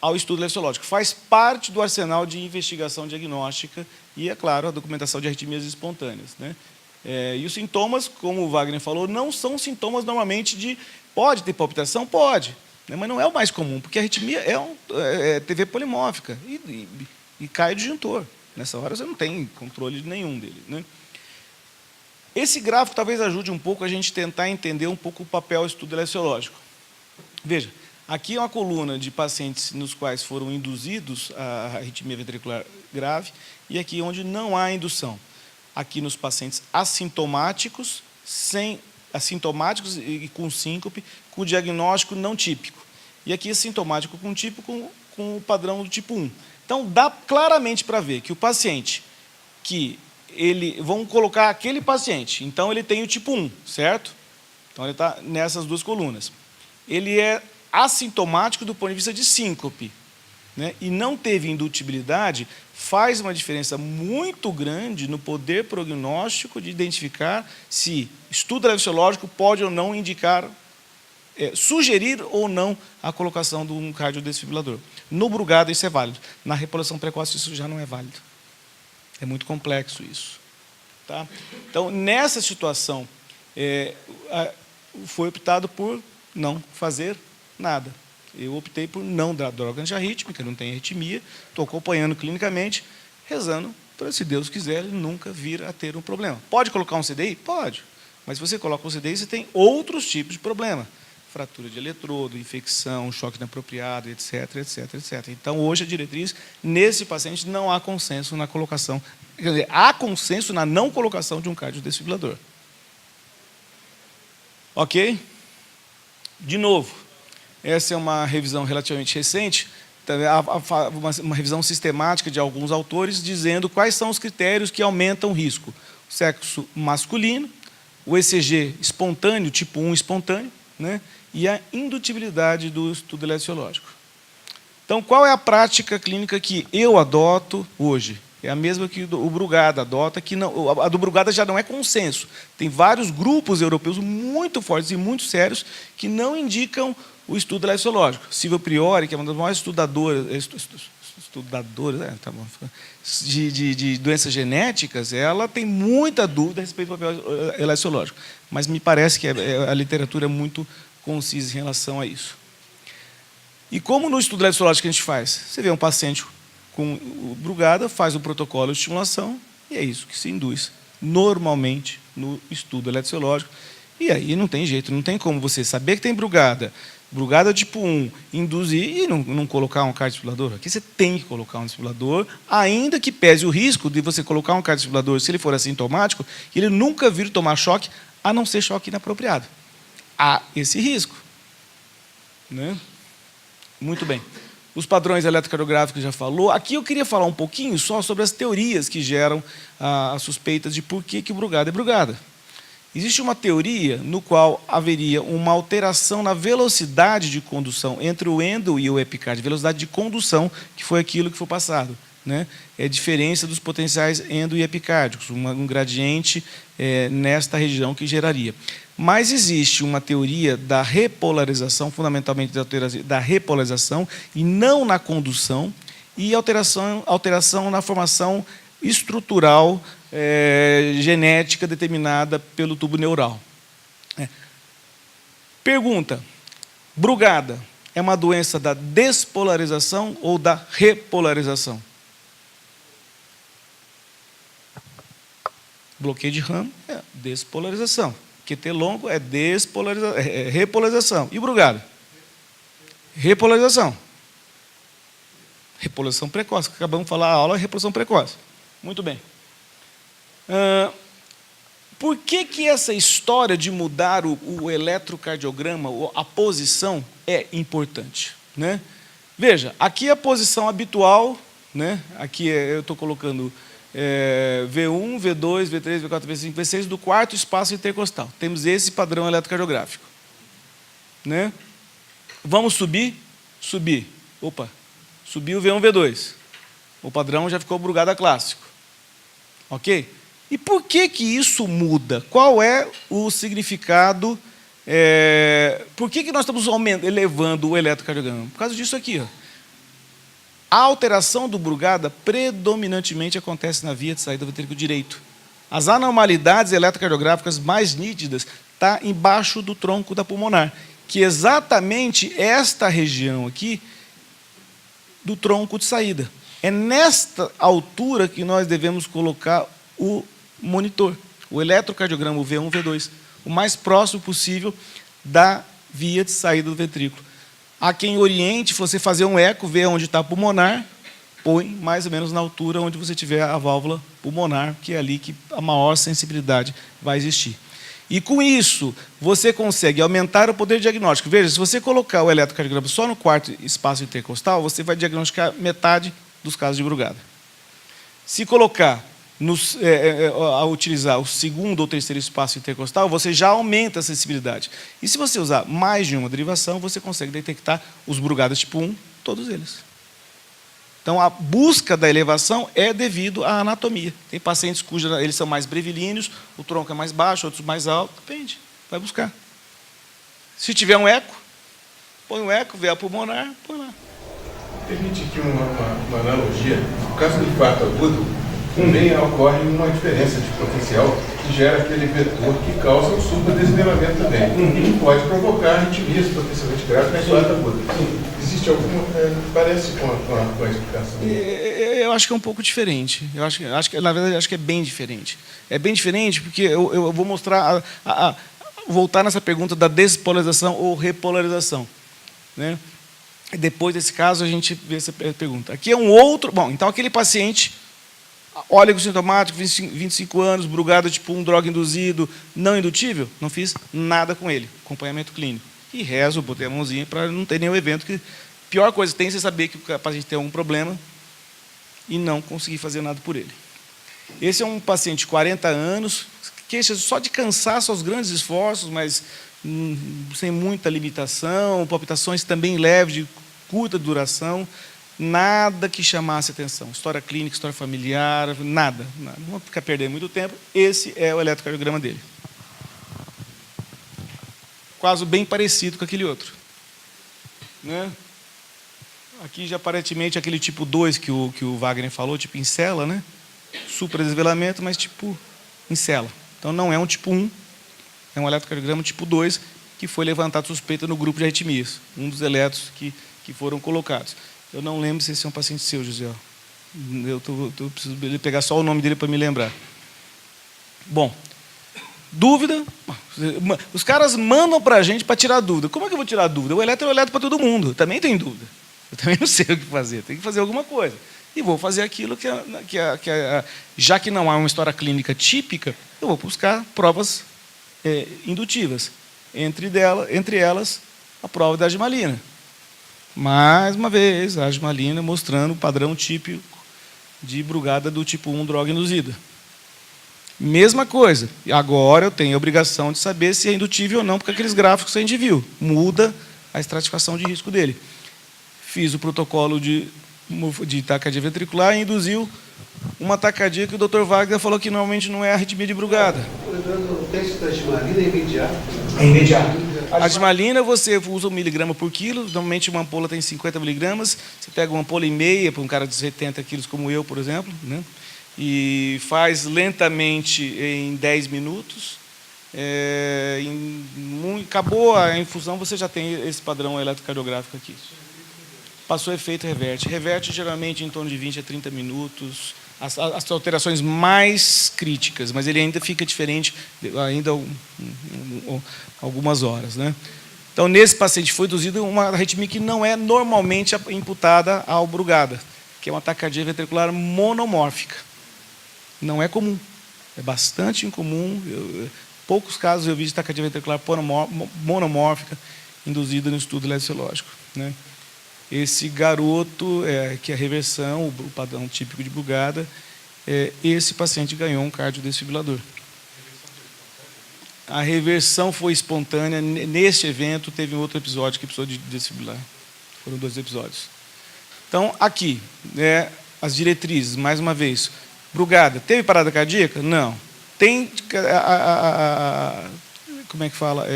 ao estudo etiológico. Faz parte do arsenal de investigação diagnóstica e, é claro, a documentação de arritmias espontâneas, né? E os sintomas, como o Wagner falou, não são sintomas normalmente de... Pode ter palpitação? Pode, né, mas não é o mais comum, porque a arritmia é TV polimórfica e cai o disjuntor. Nessa hora você não tem controle nenhum dele, né? Esse gráfico talvez ajude um pouco a gente tentar entender um pouco o papel do estudo etiológico. Veja, aqui é uma coluna de pacientes nos quais foram induzidos a arritmia ventricular grave e aqui onde não há indução. Aqui nos pacientes assintomáticos, assintomáticos e com síncope, com diagnóstico não típico. E aqui assintomático com típico com o padrão do tipo 1. Então, dá claramente para ver que o paciente vamos colocar aquele paciente, então ele tem o tipo 1, certo? Então, ele está nessas duas colunas. Ele é assintomático do ponto de vista de síncope, né, e não teve indutibilidade, faz uma diferença muito grande no poder prognóstico de identificar se estudo etiológico pode ou não indicar, sugerir ou não a colocação de um cardiodesfibrilador. No Brugada isso é válido. Na repobulação precoce isso já não é válido. É muito complexo isso. Tá? Então, nessa situação, foi optado por não fazer nada. Eu optei por não dar droga antiarrítmica, não tem arritmia, estou acompanhando clinicamente, rezando para, se Deus quiser, ele nunca vir a ter um problema. Pode colocar um CDI? Pode. Mas se você coloca um CDI, você tem outros tipos de problema. Fratura de eletrodo, infecção, choque inapropriado, etc, etc, etc. Então, hoje, a diretriz, nesse paciente, não há consenso na colocação, quer dizer, há consenso na não colocação de um cardiodesfibrilador. Ok? De novo, essa é uma revisão relativamente recente, uma revisão sistemática de alguns autores, dizendo quais são os critérios que aumentam o risco. O sexo masculino, o ECG espontâneo, tipo 1 espontâneo, né, e a indutibilidade do estudo etiológico. Então, qual é a prática clínica que eu adoto hoje? É a mesma que o Brugada adota, que não, a do Brugada já não é consenso. Tem vários grupos europeus muito fortes e muito sérios que não indicam o estudo etiológico. Silvia Priori, que é uma das maiores estudadoras de doenças genéticas, ela tem muita dúvida a respeito do papel etiológico. Mas me parece que a literatura é muito concisa em relação a isso. E como no estudo etiológico que a gente faz? Você vê um paciente com o Brugada, faz o protocolo de estimulação, e é isso que se induz normalmente no estudo etiológico. E aí não tem jeito, não tem como você saber que tem Brugada tipo 1, induzir e não colocar um cardiodesfibrilador. Aqui você tem que colocar um desfibrilador, ainda que pese o risco de você colocar um cardiodesfibrilador, se ele for assintomático, e ele nunca vir tomar choque, a não ser choque inapropriado. Há esse risco, né? Muito bem. os padrões eletrocardiográficos já falou. Aqui eu queria falar um pouquinho só sobre as teorias que geram as suspeitas de por que o Brugada é Brugada. Existe uma teoria no qual haveria uma alteração na velocidade de condução entre o endo e o epicárdio, velocidade de condução, que foi aquilo que foi passado, né? É a diferença dos potenciais endo e epicárdicos, um gradiente nesta região que geraria. Mas existe uma teoria da repolarização, fundamentalmente da repolarização, e não na condução, e alteração na formação estrutural genética determinada pelo tubo neural. Pergunta: Brugada é uma doença da despolarização ou da repolarização? Bloqueio de ramo é despolarização. QT longo é repolarização. E Brugada? Repolarização. Repolarização precoce. Acabamos de falar a aula, repolarização precoce. Muito bem. Por que essa história de mudar o eletrocardiograma, a posição, é importante, né? Veja, aqui é a posição habitual, né? Aqui eu estou colocando V1, V2, V3, V4, V5, V6 do quarto espaço intercostal. Temos esse padrão eletrocardiográfico, né? Vamos subir? Subir. Opa, subiu o V1, V2. O padrão já ficou Brugada clássico. Ok? E por que isso muda? Qual é o significado? Por que nós estamos elevando o eletrocardiograma? Por causa disso aqui, ó. A alteração do Brugada predominantemente acontece na via de saída do ventrículo direito. As anormalidades eletrocardiográficas mais nítidas estão embaixo do tronco da pulmonar, que é exatamente esta região aqui do tronco de saída. É nesta altura que nós devemos colocar o monitor, o eletrocardiograma, o V1, V2, o mais próximo possível da via de saída do ventrículo. Há quem oriente você fazer um eco, ver onde está a pulmonar, põe mais ou menos na altura onde você tiver a válvula pulmonar, que é ali que a maior sensibilidade vai existir. E com isso, você consegue aumentar o poder diagnóstico. Veja, se você colocar o eletrocardiograma só no quarto espaço intercostal, você vai diagnosticar metade dos casos de Brugada. Se colocar, a utilizar o segundo ou terceiro espaço intercostal, você já aumenta a sensibilidade. E se você usar mais de uma derivação, você consegue detectar os Brugadas tipo 1, todos eles. Então, a busca da elevação é devido à anatomia. Tem pacientes cujos eles são mais brevilíneos, o tronco é mais baixo, outros mais alto, depende, vai buscar. Se tiver um eco, põe um eco, vê a pulmonar, põe lá. Permite aqui uma analogia. No caso do infarto agudo, também ocorre uma diferença de potencial que gera aquele vetor que causa o supradesnivelamento também. E pode provocar arritmias potencialmente graves na infarto agudo. Existe alguma... parece com a explicação. Eu acho que é um pouco diferente. Eu acho que, na verdade, acho que é bem diferente. É bem diferente porque eu vou mostrar... voltar nessa pergunta da despolarização ou repolarização, né? Depois desse caso, a gente vê essa pergunta. Aqui é um outro... Bom, então aquele paciente... Óligo sintomático, 25 anos, Brugada tipo 1, droga induzido, não indutível, não fiz nada com ele, acompanhamento clínico. E rezo, botei a mãozinha para não ter nenhum evento. Que pior coisa tem é você saber que o paciente tem algum problema e não conseguir fazer nada por ele. Esse é um paciente de 40 anos, queixa só de cansaço aos grandes esforços, mas sem muita limitação, palpitações também leves, de curta duração. Nada que chamasse atenção. História clínica, história familiar, nada. Não vou ficar perdendo muito tempo. Esse é o eletrocardiograma dele. Quase bem parecido com aquele outro, né? Aqui já aparentemente aquele tipo 2 que o Wagner falou, tipo encela, né? Supradesvelamento, mas tipo encela. Então não é um tipo 1, é um eletrocardiograma tipo 2 que foi levantado suspeita no grupo de arritmias. Um dos eletros que foram colocados. Eu não lembro se esse é um paciente seu, José. Eu preciso pegar só o nome dele para me lembrar. Bom, dúvida. Os caras mandam para a gente para tirar dúvida. Como é que eu vou tirar dúvida? O eletro é o eletro para todo mundo. Eu também tenho dúvida. Eu também não sei o que fazer. Tenho que fazer alguma coisa. E vou fazer aquilo já que não há uma história clínica típica, eu vou buscar provas indutivas. Entre elas, a prova da argimalina. Mais uma vez, a Ajmalina mostrando o padrão típico de brugada do tipo 1 droga induzida. Mesma coisa. Agora eu tenho a obrigação de saber se é indutível ou não, porque aqueles gráficos que a gente viu. Muda a estratificação de risco dele. Fiz o protocolo de taquicardia ventricular e induziu uma taquicardia que o Dr. Wagner falou que normalmente não é arritmia de brugada. O teste da Ajmalina é imediato? É imediato. A Ajmalina você usa 1 miligrama por quilo, normalmente uma ampola tem 50 miligramas, você pega uma ampola e meia para um cara de 70 quilos como eu, por exemplo, né? E faz lentamente em 10 minutos, acabou a infusão, você já tem esse padrão eletrocardiográfico aqui. Passou efeito, reverte. Reverte geralmente em torno de 20 a 30 minutos, as alterações mais críticas, mas ele ainda fica diferente, ainda algumas horas, né? Então, nesse paciente foi induzida uma arritmia que não é normalmente imputada ao brugada, que é uma taquicardia ventricular monomórfica. Não é comum, é bastante incomum. Poucos casos eu vi de taquicardia ventricular monomórfica induzida no estudo eletrofisiológico, né? Esse garoto, que é a reversão, o padrão típico de brugada, esse paciente ganhou um cardiodesfibrilador. A reversão foi espontânea. Neste evento, teve um outro episódio que precisou de desfibrilar. Foram 2 episódios. Então, aqui, as diretrizes, mais uma vez. Brugada, teve parada cardíaca? Não. Tem, como é que fala?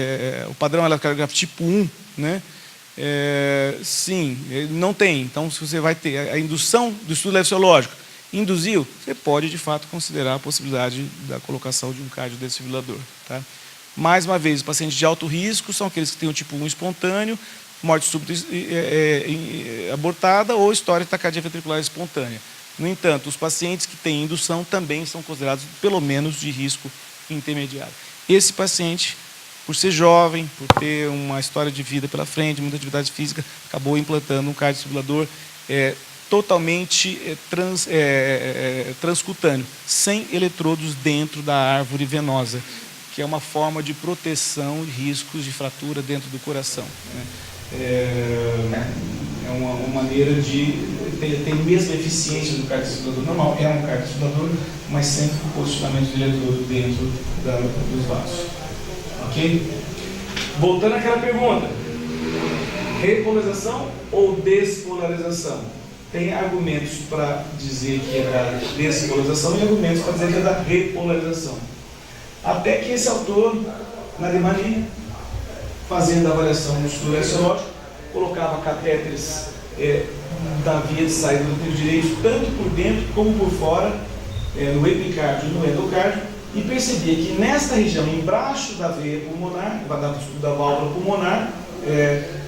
O padrão eletrocardiográfico tipo 1, né? Sim, não tem. Então, se você vai ter a indução do estudo eletrofisiológico, induziu, você pode, de fato, considerar a possibilidade da colocação de um cardiodesfibrilador. Tá? Mais uma vez, os pacientes de alto risco são aqueles que têm o tipo 1 espontâneo, morte súbita abortada ou história de taquicardia ventricular espontânea. No entanto, os pacientes que têm indução também são considerados, pelo menos, de risco intermediário. Esse paciente, por ser jovem, por ter uma história de vida pela frente, muita atividade física, acabou implantando um cardiodesfibrilador totalmente transcutâneo, sem eletrodos dentro da árvore venosa, que é uma forma de proteção de riscos de fratura dentro do coração, né? É uma maneira de ter a mesma eficiência do cardiodesfibrilador normal. É um cardiodesfibrilador, mas sempre com posicionamento de eletrodo dentro dos vasos. Ok? Voltando àquela pergunta, repolarização ou despolarização? Tem argumentos para dizer que é da despolarização e argumentos para dizer que é da repolarização. Até que esse autor, Nademani, fazendo a avaliação no estudo eletrofisiológico, colocava catéteres da via de saída do útero direito, tanto por dentro como por fora, no epicárdio e no endocárdio, e percebia que nesta região, embaixo da veia pulmonar, da válvula pulmonar,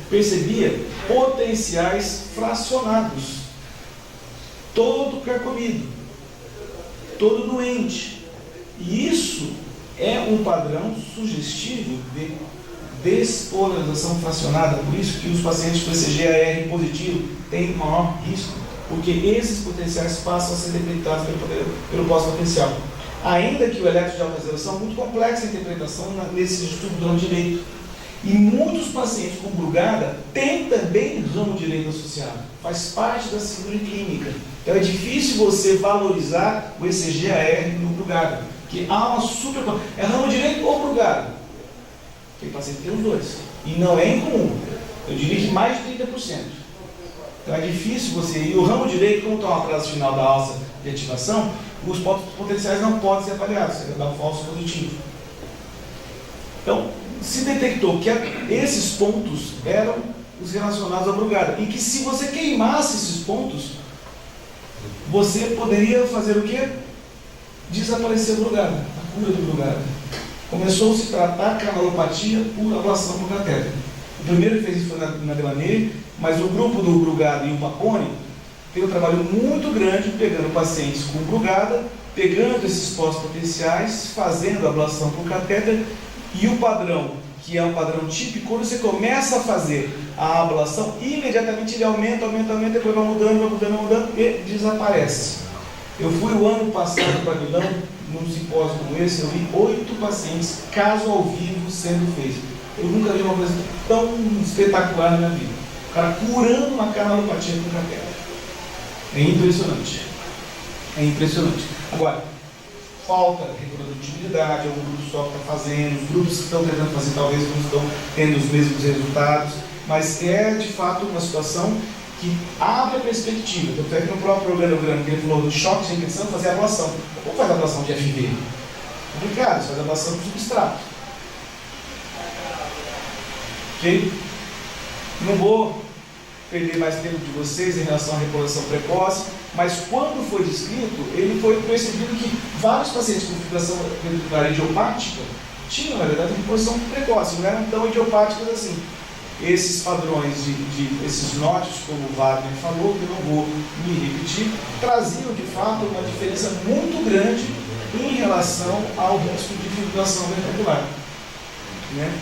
percebia potenciais fracionados, todo carcomido, todo doente. E isso é um padrão sugestivo de despolarização fracionada, por isso que os pacientes com ECG-AR positivo têm maior risco, porque esses potenciais passam a ser detectados pelo pós-potencial. Ainda que o eletro de alta resolução é muito complexa a interpretação nesse estudo do ramo direito. E muitos pacientes com brugada têm também ramo direito associado. Faz parte da síndrome clínica. Então é difícil você valorizar o ECG-AR no brugada. Porque há uma super... É ramo direito ou brugada? Tem paciente que tem os dois. E não é incomum. Eu diria que mais de 30%. Então é difícil você... E o ramo direito, como está uma frase final da alça de ativação, os potenciais não podem ser avaliados, você vai dar um falso positivo. Então, se detectou que esses pontos eram os relacionados à brugada, e que se você queimasse esses pontos, você poderia fazer o quê? Desaparecer a brugada, a cura do brugada. Começou a se tratar canalopatia por ablação por catéter. O primeiro que fez isso foi na Delaney, mas o grupo do brugada e o Papone tem um trabalho muito grande pegando pacientes com brugada, pegando esses pós-potenciais, fazendo a ablação por catéter, e o padrão, que é um padrão típico, quando você começa a fazer a ablação, imediatamente ele aumenta, depois vai mudando e desaparece. Eu fui o ano passado para Milão, num simpósio como esse, eu vi 8 pacientes, caso ao vivo, sendo feito. Eu nunca vi uma coisa tão espetacular na minha vida. O cara curando uma canalopatia com catéter. É impressionante. É impressionante. Agora, falta reprodutibilidade, é um grupo só que está fazendo, os grupos que estão tentando fazer talvez não estão tendo os mesmos resultados, mas é de fato uma situação que abre a perspectiva. Tanto é que no próprio organograma que ele falou do choque de infecção, fazer ablação. Como faz a ablação de FV? Complicado, você faz a ablação do substrato. Ok? Não vou perder mais tempo de vocês em relação à reposição precoce, mas quando foi descrito, ele foi percebido que vários pacientes com fibrilação ventricular idiopática tinham, na verdade, reposição precoce, não eram tão idiopáticas assim. Esses padrões esses nódulos, como o Wagner falou, que eu não vou me repetir, traziam de fato uma diferença muito grande em relação ao risco de fibrilação ventricular. Né?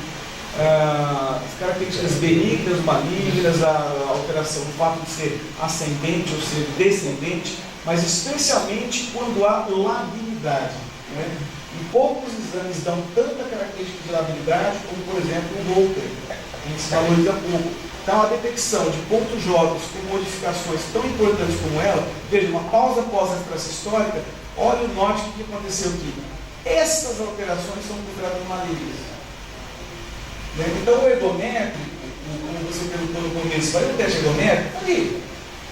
As características benignas, malignas, a alteração, o fato de ser ascendente ou ser descendente, mas especialmente quando há labilidade. Né? E poucos exames dão tanta característica de labilidade como, por exemplo, o Holter. A gente valoriza pouco. Então, a detecção de pontos J com modificações tão importantes como ela, veja, uma pausa pós-extracistólica, olha o note que aconteceu aqui. Essas alterações são consideradas malignas. Então, o ergométrico, como você perguntou no começo, faria um teste ergométrico?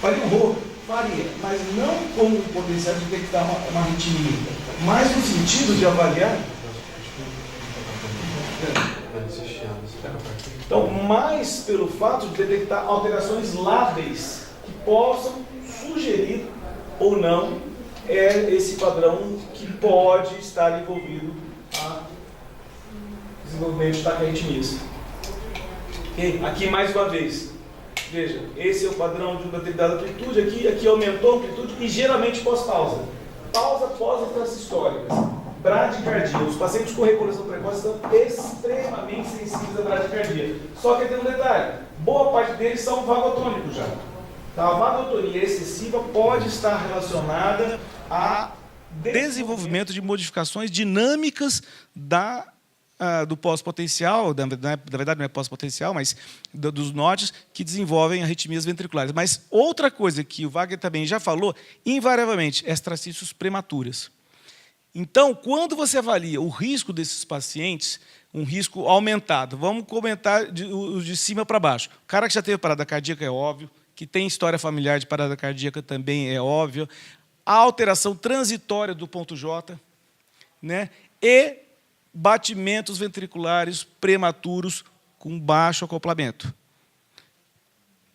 Faria um rolo? Faria, mas não com o potencial de detectar uma arritmia, mas no sentido de avaliar. Então, mais pelo fato de detectar alterações lábeis que possam sugerir ou não esse padrão que pode estar envolvido a desenvolvimento de arritmias. Aqui mais uma vez, veja, esse é o padrão de uma determinada amplitude, aqui aumentou a amplitude e geralmente pós-pausa. Pausa pós-extracistóricas. Bradicardia. Os pacientes com reposição precoce são extremamente sensíveis à bradicardia. Só que tem um detalhe, boa parte deles são vagotônicos já. Então, a vagotonia excessiva pode estar relacionada a desenvolvimento de modificações dinâmicas do pós-potencial, na verdade não é pós-potencial, mas dos nódulos que desenvolvem arritmias ventriculares. Mas outra coisa que o Wagner também já falou, invariavelmente, extracícios prematuras. Então, quando você avalia o risco desses pacientes, um risco aumentado, vamos comentar de cima para baixo. O cara que já teve parada cardíaca é óbvio, que tem história familiar de parada cardíaca também é óbvio, a alteração transitória do ponto J, né? E batimentos ventriculares prematuros com baixo acoplamento.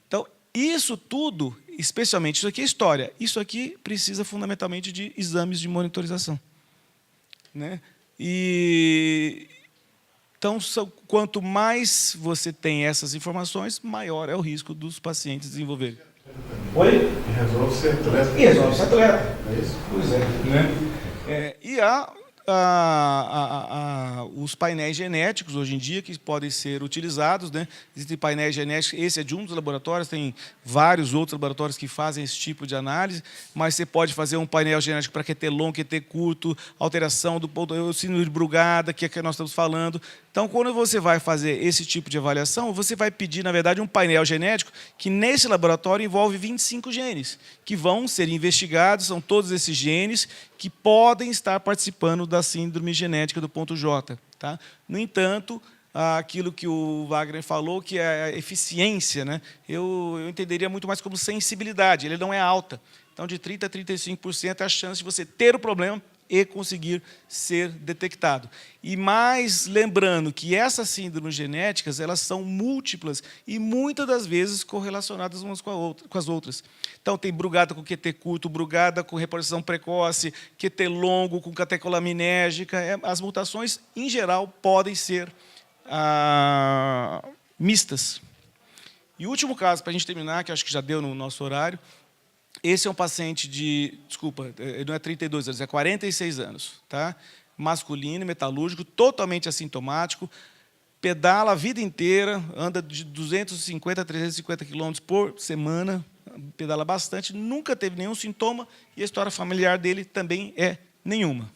Então, isso tudo, especialmente isso aqui é história, isso aqui precisa fundamentalmente de exames de monitorização. Né? Então, quanto mais você tem essas informações, maior é o risco dos pacientes desenvolverem. Oi? E resolve ser atleta. E resolve ser atleta. É isso? Pois é. Né? E há os painéis genéticos, hoje em dia, que podem ser utilizados. Né? Existem painéis genéticos, esse é de um dos laboratórios, tem vários outros laboratórios que fazem esse tipo de análise, mas você pode fazer um painel genético para QT longo, QT curto, alteração do síndrome de Brugada, que é que nós estamos falando. Então, quando você vai fazer esse tipo de avaliação, você vai pedir, na verdade, um painel genético que, nesse laboratório, envolve 25 genes, que vão ser investigados, são todos esses genes que podem estar participando da síndrome genética do ponto J. Tá? No entanto, aquilo que o Wagner falou, que é a eficiência, né? Eu entenderia muito mais como sensibilidade, ele não é alta. Então, de 30% a 35% é a chance de você ter o problema e conseguir ser detectado. E mais lembrando que essas síndromes genéticas, elas são múltiplas e muitas das vezes correlacionadas umas com as outras. Então, tem Brugada com QT curto, Brugada com reposição precoce, QT longo com catecolaminérgica. As mutações, em geral, podem ser mistas. E o último caso, para a gente terminar, que acho que já deu no nosso horário, esse é um paciente não é 32 anos, é 46 anos, tá? Masculino, metalúrgico, totalmente assintomático, pedala a vida inteira, anda de 250 a 350 km por semana, pedala bastante, nunca teve nenhum sintoma e a história familiar dele também é nenhuma.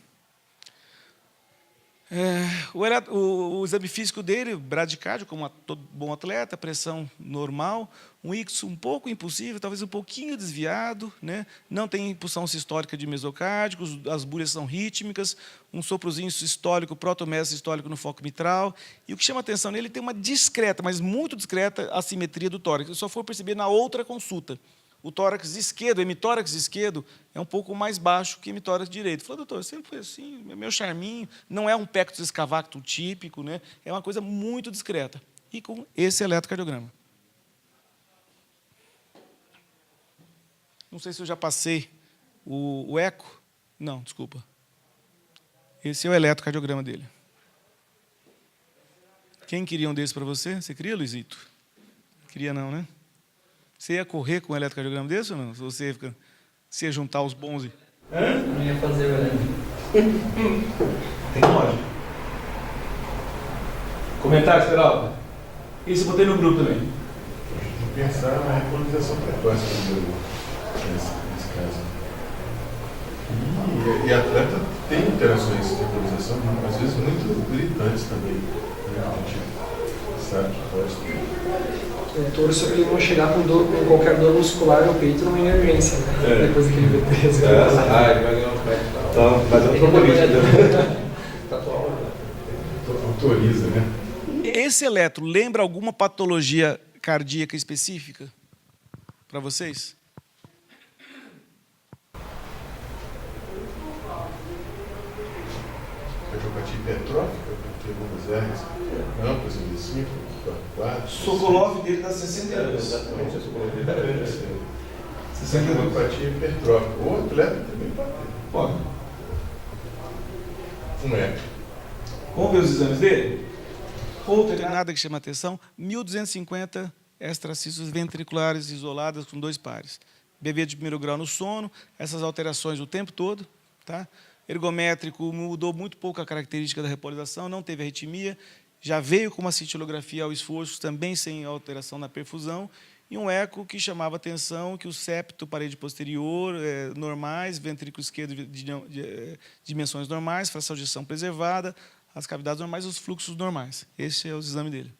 O exame físico dele, bradicárdio, como todo bom atleta, pressão normal, um ictus um pouco impulsivo, talvez um pouquinho desviado, né? Não tem impulsão sistólica de mesocárdico, as bulhas são rítmicas, um soprozinho sistólico, protomesosistólico no foco mitral. E o que chama atenção nele, ele tem uma discreta, mas muito discreta, assimetria do tórax. Eu só for perceber na outra consulta. O tórax esquerdo, o hemitórax esquerdo, é um pouco mais baixo que o hemitórax direito. Falou, doutor, sempre foi assim, meu charminho, não é um pectus escavatum típico, né? É uma coisa muito discreta. E com esse eletrocardiograma. Não sei se eu já passei o eco. Não, desculpa. Esse é o eletrocardiograma dele. Quem queria um desses para você? Você queria, Luizito? Queria não, né? Você ia correr com um eletrocardiograma desse ou não? Você ia juntar os bons? Não ia fazer o eletro. Tem lógica. Comentário, Peralta? Isso eu botei no grupo também. Pensar na repolização precoce nesse caso. E atleta tem interações de repolização, às vezes muito gritantes também. Né? A gente sabe que pode ter. Eu torço que ele não chegar com qualquer dor muscular no peito numa emergência, né? Depois daquele VT. Ele vai ganhar um pé. Então, fazer um trombonista. Autoriza, né? Esse eletro lembra alguma patologia cardíaca específica para vocês? Cardiopatia hipertrófica, tem algumas áreas amplas, em 5, 4. Sokolov dele dá 60 anos. Exatamente, a Sokolov dele é grande. 60 anos. Cardiopatia hipertrófica. O atleta também pode ter. Pode. Não é. Vamos ver os exames dele? Não tem nada que chama atenção. 1.250 extracistos ventriculares isoladas com 2 pares. Bebê de primeiro grau no sono, essas alterações o tempo todo. Tá? Ergométrico, mudou muito pouco a característica da repolarização, não teve arritmia, já veio com uma cintilografia ao esforço, também sem alteração na perfusão, e um eco que chamava atenção que o septo, parede posterior, normais, ventrículo esquerdo de dimensões normais, fração de ejeção preservada, as cavidades normais e os fluxos normais. Esse é o exame dele.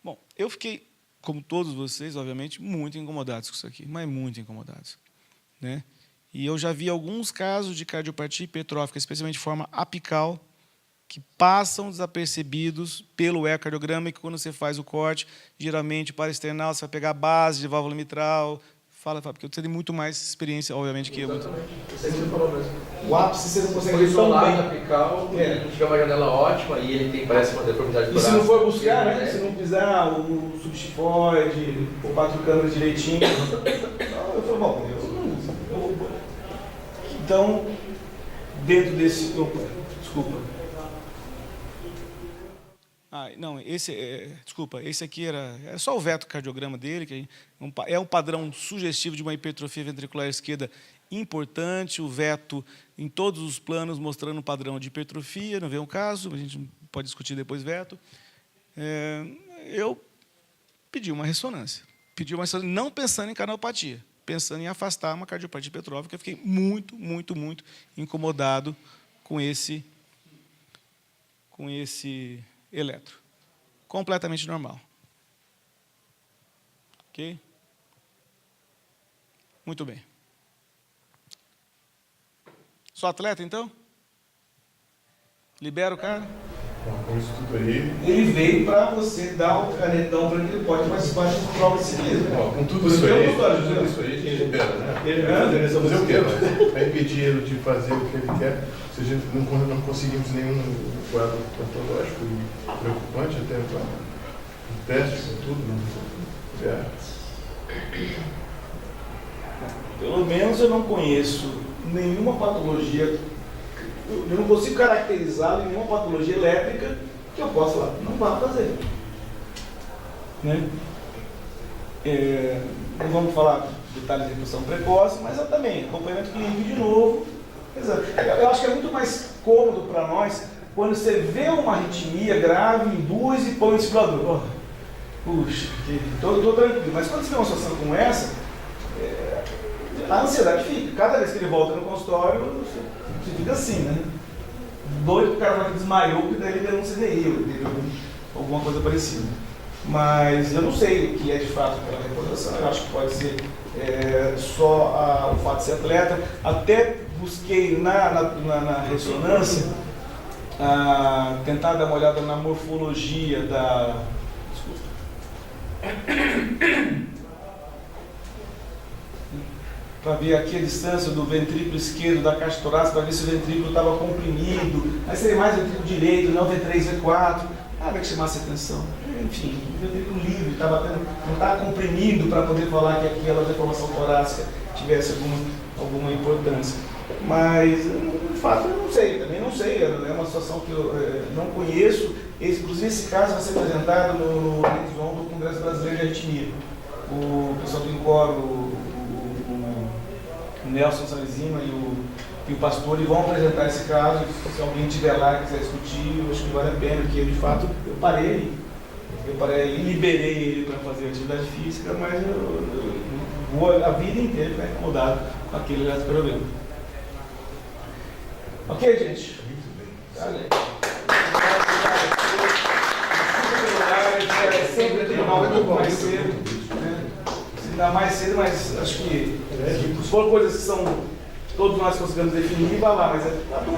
Bom, eu fiquei, como todos vocês, obviamente, muito incomodados com isso aqui, mas muito incomodados, né? E eu já vi alguns casos de cardiopatia hipertrófica, especialmente de forma apical, que passam desapercebidos pelo ecocardiograma e que quando você faz o corte, geralmente para external, você vai pegar a base de válvula mitral. Fala, porque você tem muito mais experiência, obviamente, que eu. Exatamente. Você falou mesmo. O ápice você não consegue Foi ver tão isolado, bem. apical, tiver uma janela ótima e ele tem, parece uma deformidade. E se não for buscar, né? Se não pisar o subchifoide, ou 4 câmeras direitinho. Eu falo, bom, então, dentro desse. Opa, desculpa. Não, desculpa, esse aqui era só o vetocardiograma dele, que é um padrão sugestivo de uma hipertrofia ventricular esquerda importante, o veto em todos os planos mostrando um padrão de hipertrofia, não vê um caso, a gente pode discutir depois veto. Eu pedi uma ressonância, não pensando em canalopatia, pensando em afastar uma cardiopatia hipertrófica. Eu fiquei muito, muito, muito incomodado com esse eletro. Completamente normal. Ok? Muito bem. Sou atleta, então? Libera o cara? Com isso tudo aí. Ele veio para você dar o canetão para que ele pode participar de prova de ciclismo. Com tudo isso aí, a gente libera, né? Ele vai fazer o quê? Vai impedir ele de fazer o que ele quer. Se a gente não conseguimos nenhum quadro patológico preocupante até agora. Teste com tudo, né? Pelo menos eu não conheço nenhuma patologia, eu não consigo caracterizar nenhuma patologia elétrica que eu possa falar, não vá fazer. Né? Não vamos falar detalhes de redução precoce, mas eu também, acompanhamento clínico de novo. Exato. Eu acho que é muito mais cômodo para nós quando você vê uma arritmia grave, induz e põe o desfibrilador. Puxa, estou tranquilo. Mas quando você vê uma situação como essa, a ansiedade fica. Cada vez que ele volta no consultório, você fica assim, né? Doido que o cara vai que desmaiou, porque daí ele denuncia CDI, ou teve alguma coisa parecida. Mas eu não sei o que é de fato aquela recordação, eu acho que pode ser só o fato de ser atleta. Até busquei na ressonância tentar dar uma olhada na morfologia da... para ver aqui a distância do ventrículo esquerdo da caixa torácica, para ver se o ventrículo estava comprimido. Aí seria mais o ventrículo direito, não V3, V4. Nada que chamasse atenção. Enfim, o ventrículo livre, não estava comprimido para poder falar que aquela deformação torácica tivesse alguma importância. Mas, de fato, eu não sei, também não sei. É uma situação que eu não conheço. Inclusive, esse caso vai ser apresentado no Horizon do Congresso Brasileiro de Arritmia. O pessoal do INCOR, o Nelson Salesima e o pastor, e vão apresentar esse caso. Se alguém estiver lá e quiser discutir, eu acho que vale a pena, porque de fato eu parei e liberei ele para fazer atividade física, mas eu vou a vida inteira ficar incomodado com aquele eletrocardiograma. Ok, gente? Sempre tem um mais cedo. Ainda mais cedo, mas acho que se for coisas que todos nós conseguimos definir, vai lá, mas é tá bom.